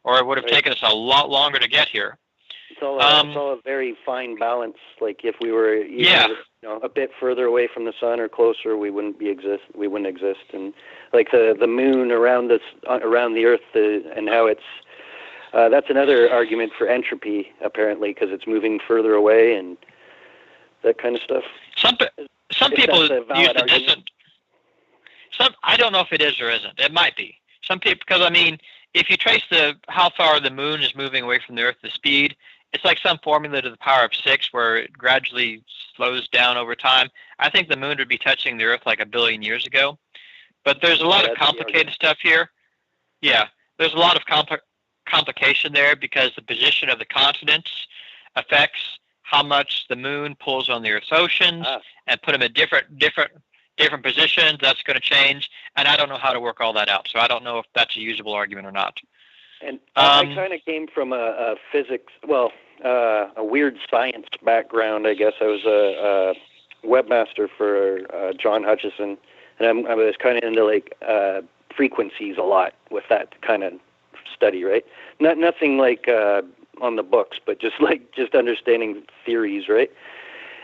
or it would have taken us a lot longer to get here. It's all a very fine balance. Like if we were a bit further away from the sun or closer, we wouldn't exist. And like the moon around the Earth, and how it's that's another argument for entropy, apparently, because it's moving further away and that kind of stuff. Some people use the distant. I don't know if it is or isn't. It might be. Some people, because if you trace how far the moon is moving away from the Earth, the speed, it's like some formula to the power of 6 where it gradually slows down over time. I think the moon would be touching the Earth like 1 billion years ago. But there's a lot of complicated stuff here. Yeah, there's a lot of complication there because the position of the continents affects how much the moon pulls on the Earth's oceans, and put them in different positions. That's going to change, and I don't know how to work all that out. So I don't know if that's a usable argument or not. And I kind of came from a physics, a weird science background, I guess. I was a webmaster for John Hutchison, and I was kind of into frequencies a lot with that kind of study, right? Nothing like on the books, but just understanding theories, right?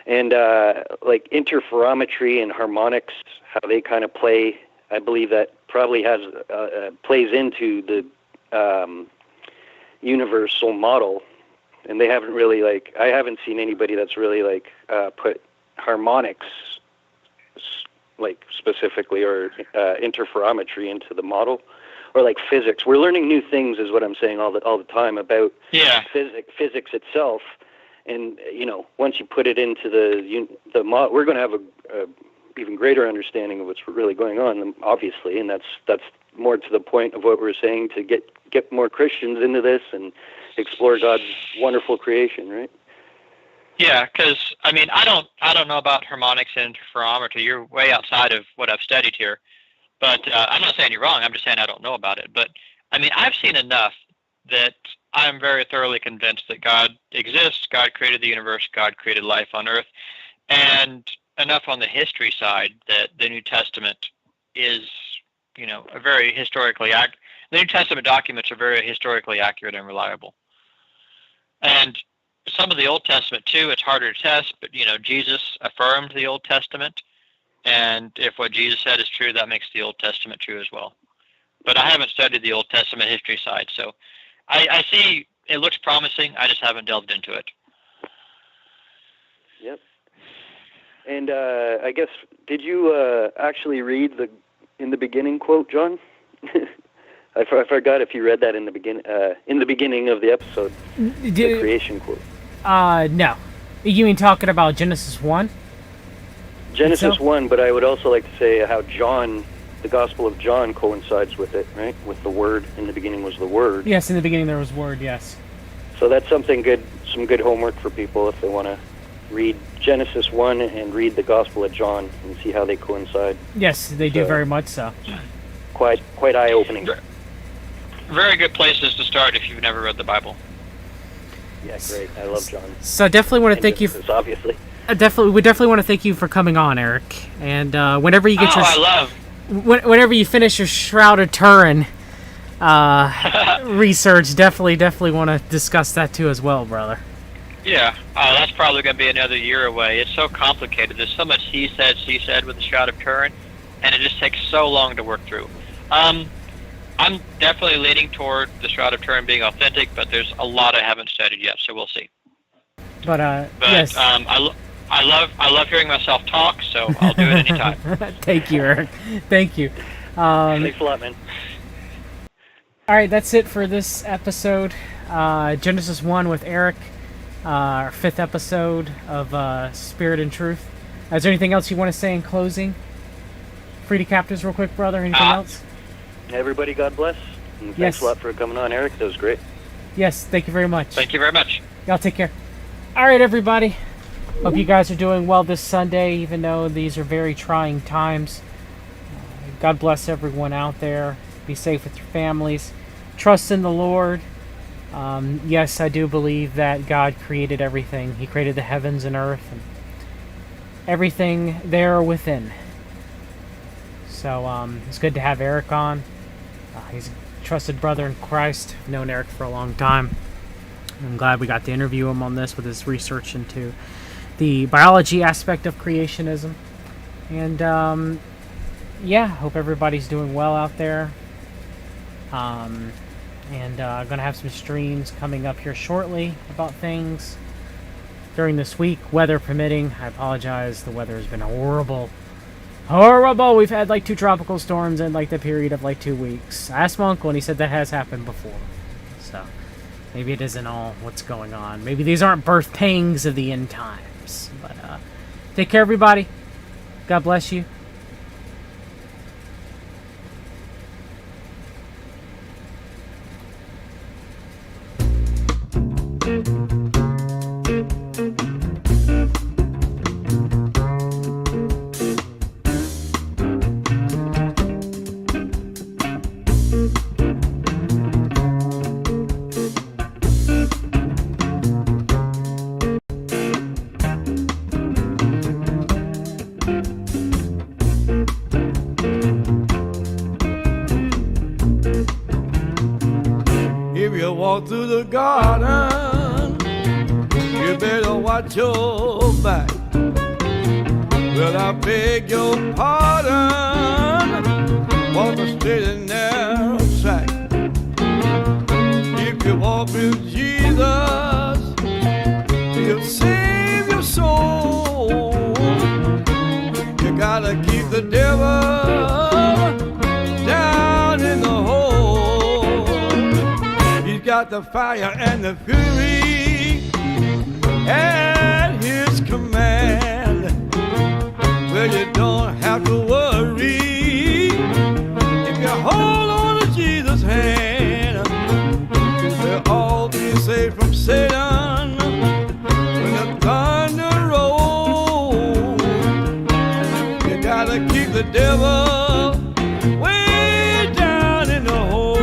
And interferometry and harmonics, how they kind of play. I believe that probably plays into the universal model, and they haven't really I haven't seen anybody that's really put harmonics specifically or interferometry into the model, or physics. We're learning new things, is what I'm saying all the time about physics itself, and once you put it into the model, we're going to have a even greater understanding of what's really going on, obviously, and that's more to the point of what we're saying, to get more Christians into this and explore God's wonderful creation, right? Yeah, because I don't know about harmonics and interferometry. You're way outside of what I've studied here, but I'm not saying you're wrong. I'm just saying I don't know about it. But I've seen enough that I'm very thoroughly convinced that God exists. God created the universe. God created life on Earth, and enough on the history side that the New Testament is, a very historically accurate. The New Testament documents are very historically accurate and reliable. And some of the Old Testament too, it's harder to test, but Jesus affirmed the Old Testament, and if what Jesus said is true, that makes the Old Testament true as well. But I haven't studied the Old Testament history side, so I see it looks promising. I just haven't delved into it. Yep. And I guess, did you actually read the in the beginning quote, John? I forgot if you read that in the beginning of the episode, the creation quote. No. You mean talking about Genesis 1? Genesis 1, but I would also like to say how John, the Gospel of John, coincides with it, right? With the Word. In the beginning was the Word. Yes, in the beginning there was Word, yes. So that's something good, some good homework for people if they want to read Genesis 1 and read the Gospel of John and see how they coincide. Yes, they do very much so. Quite eye-opening. Very good places to start if you've never read the Bible. Yeah, great. I love John. So I definitely want to thank you. Obviously. We definitely want to thank you for coming on, Eric. And whenever you get whenever you finish your Shroud of Turin research, definitely want to discuss that too as well, brother. Yeah, that's probably going to be another year away. It's so complicated. There's so much he said, she said with the Shroud of Turin, and it just takes so long to work through. I'm definitely leaning toward the Shroud of Turin being authentic, but there's a lot I haven't studied yet, so we'll see. But yes. I love hearing myself talk, so I'll do it anytime. Thank you, Eric. Thank you. Thanks a lot, man. All right, that's it for this episode. Genesis 1 with Eric. our 5th episode of Spirit and Truth. Is there anything else you want to say in closing? Free to captives real quick, brother. Anything else? Everybody, God bless. And thanks Yes. a lot for coming on, Eric. That was great. Yes, thank you very much. Thank you very much. Y'all take care. All right, everybody. Hope you guys are doing well this Sunday, even though these are very trying times. God bless everyone out there. Be safe with your families. Trust in the Lord. Yes, I do believe that God created everything. He created the heavens and earth and everything there within. So it's good to have Eric on. He's a trusted brother in Christ. I've known Eric for a long time. I'm glad we got to interview him on this with his research into the biology aspect of creationism. And yeah, hope everybody's doing well out there. And I'm going to have some streams coming up here shortly about things during this week, weather permitting. I apologize, the weather has been horrible. Horrible! We've had like 2 tropical storms in like the period of like 2 weeks. I asked my uncle and he said that has happened before. So maybe it isn't all what's going on. Maybe these aren't birth pangs of the end times. But take care, everybody. God bless you. If you walk through the garden, you better watch your back. Well, I beg your pardon, walk a straight and narrow track. If you walk with Jesus, he'll save your soul. You gotta keep the devil down in the hole. He's got the fire and the fury at his command. Well, you don't have to worry if you hold on to Jesus' hand. We'll all be safe from Satan when the thunder rolls. You gotta keep the devil way down in the hole.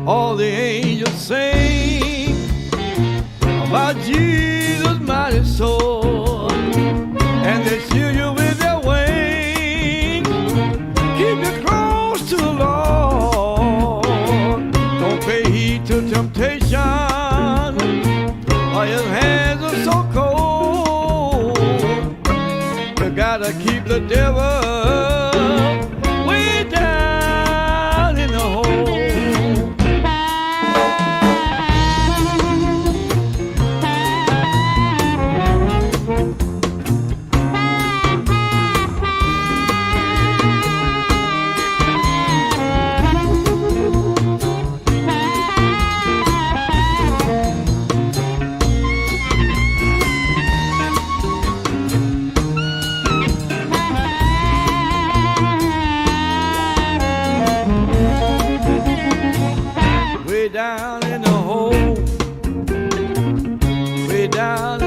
All the angels sing about Jesus' mighty sword, and they shield you with their wings, keep you close to the Lord. Don't pay heed to temptation, or his hands are so cold. You gotta keep the devil way down in the hole. Way down in the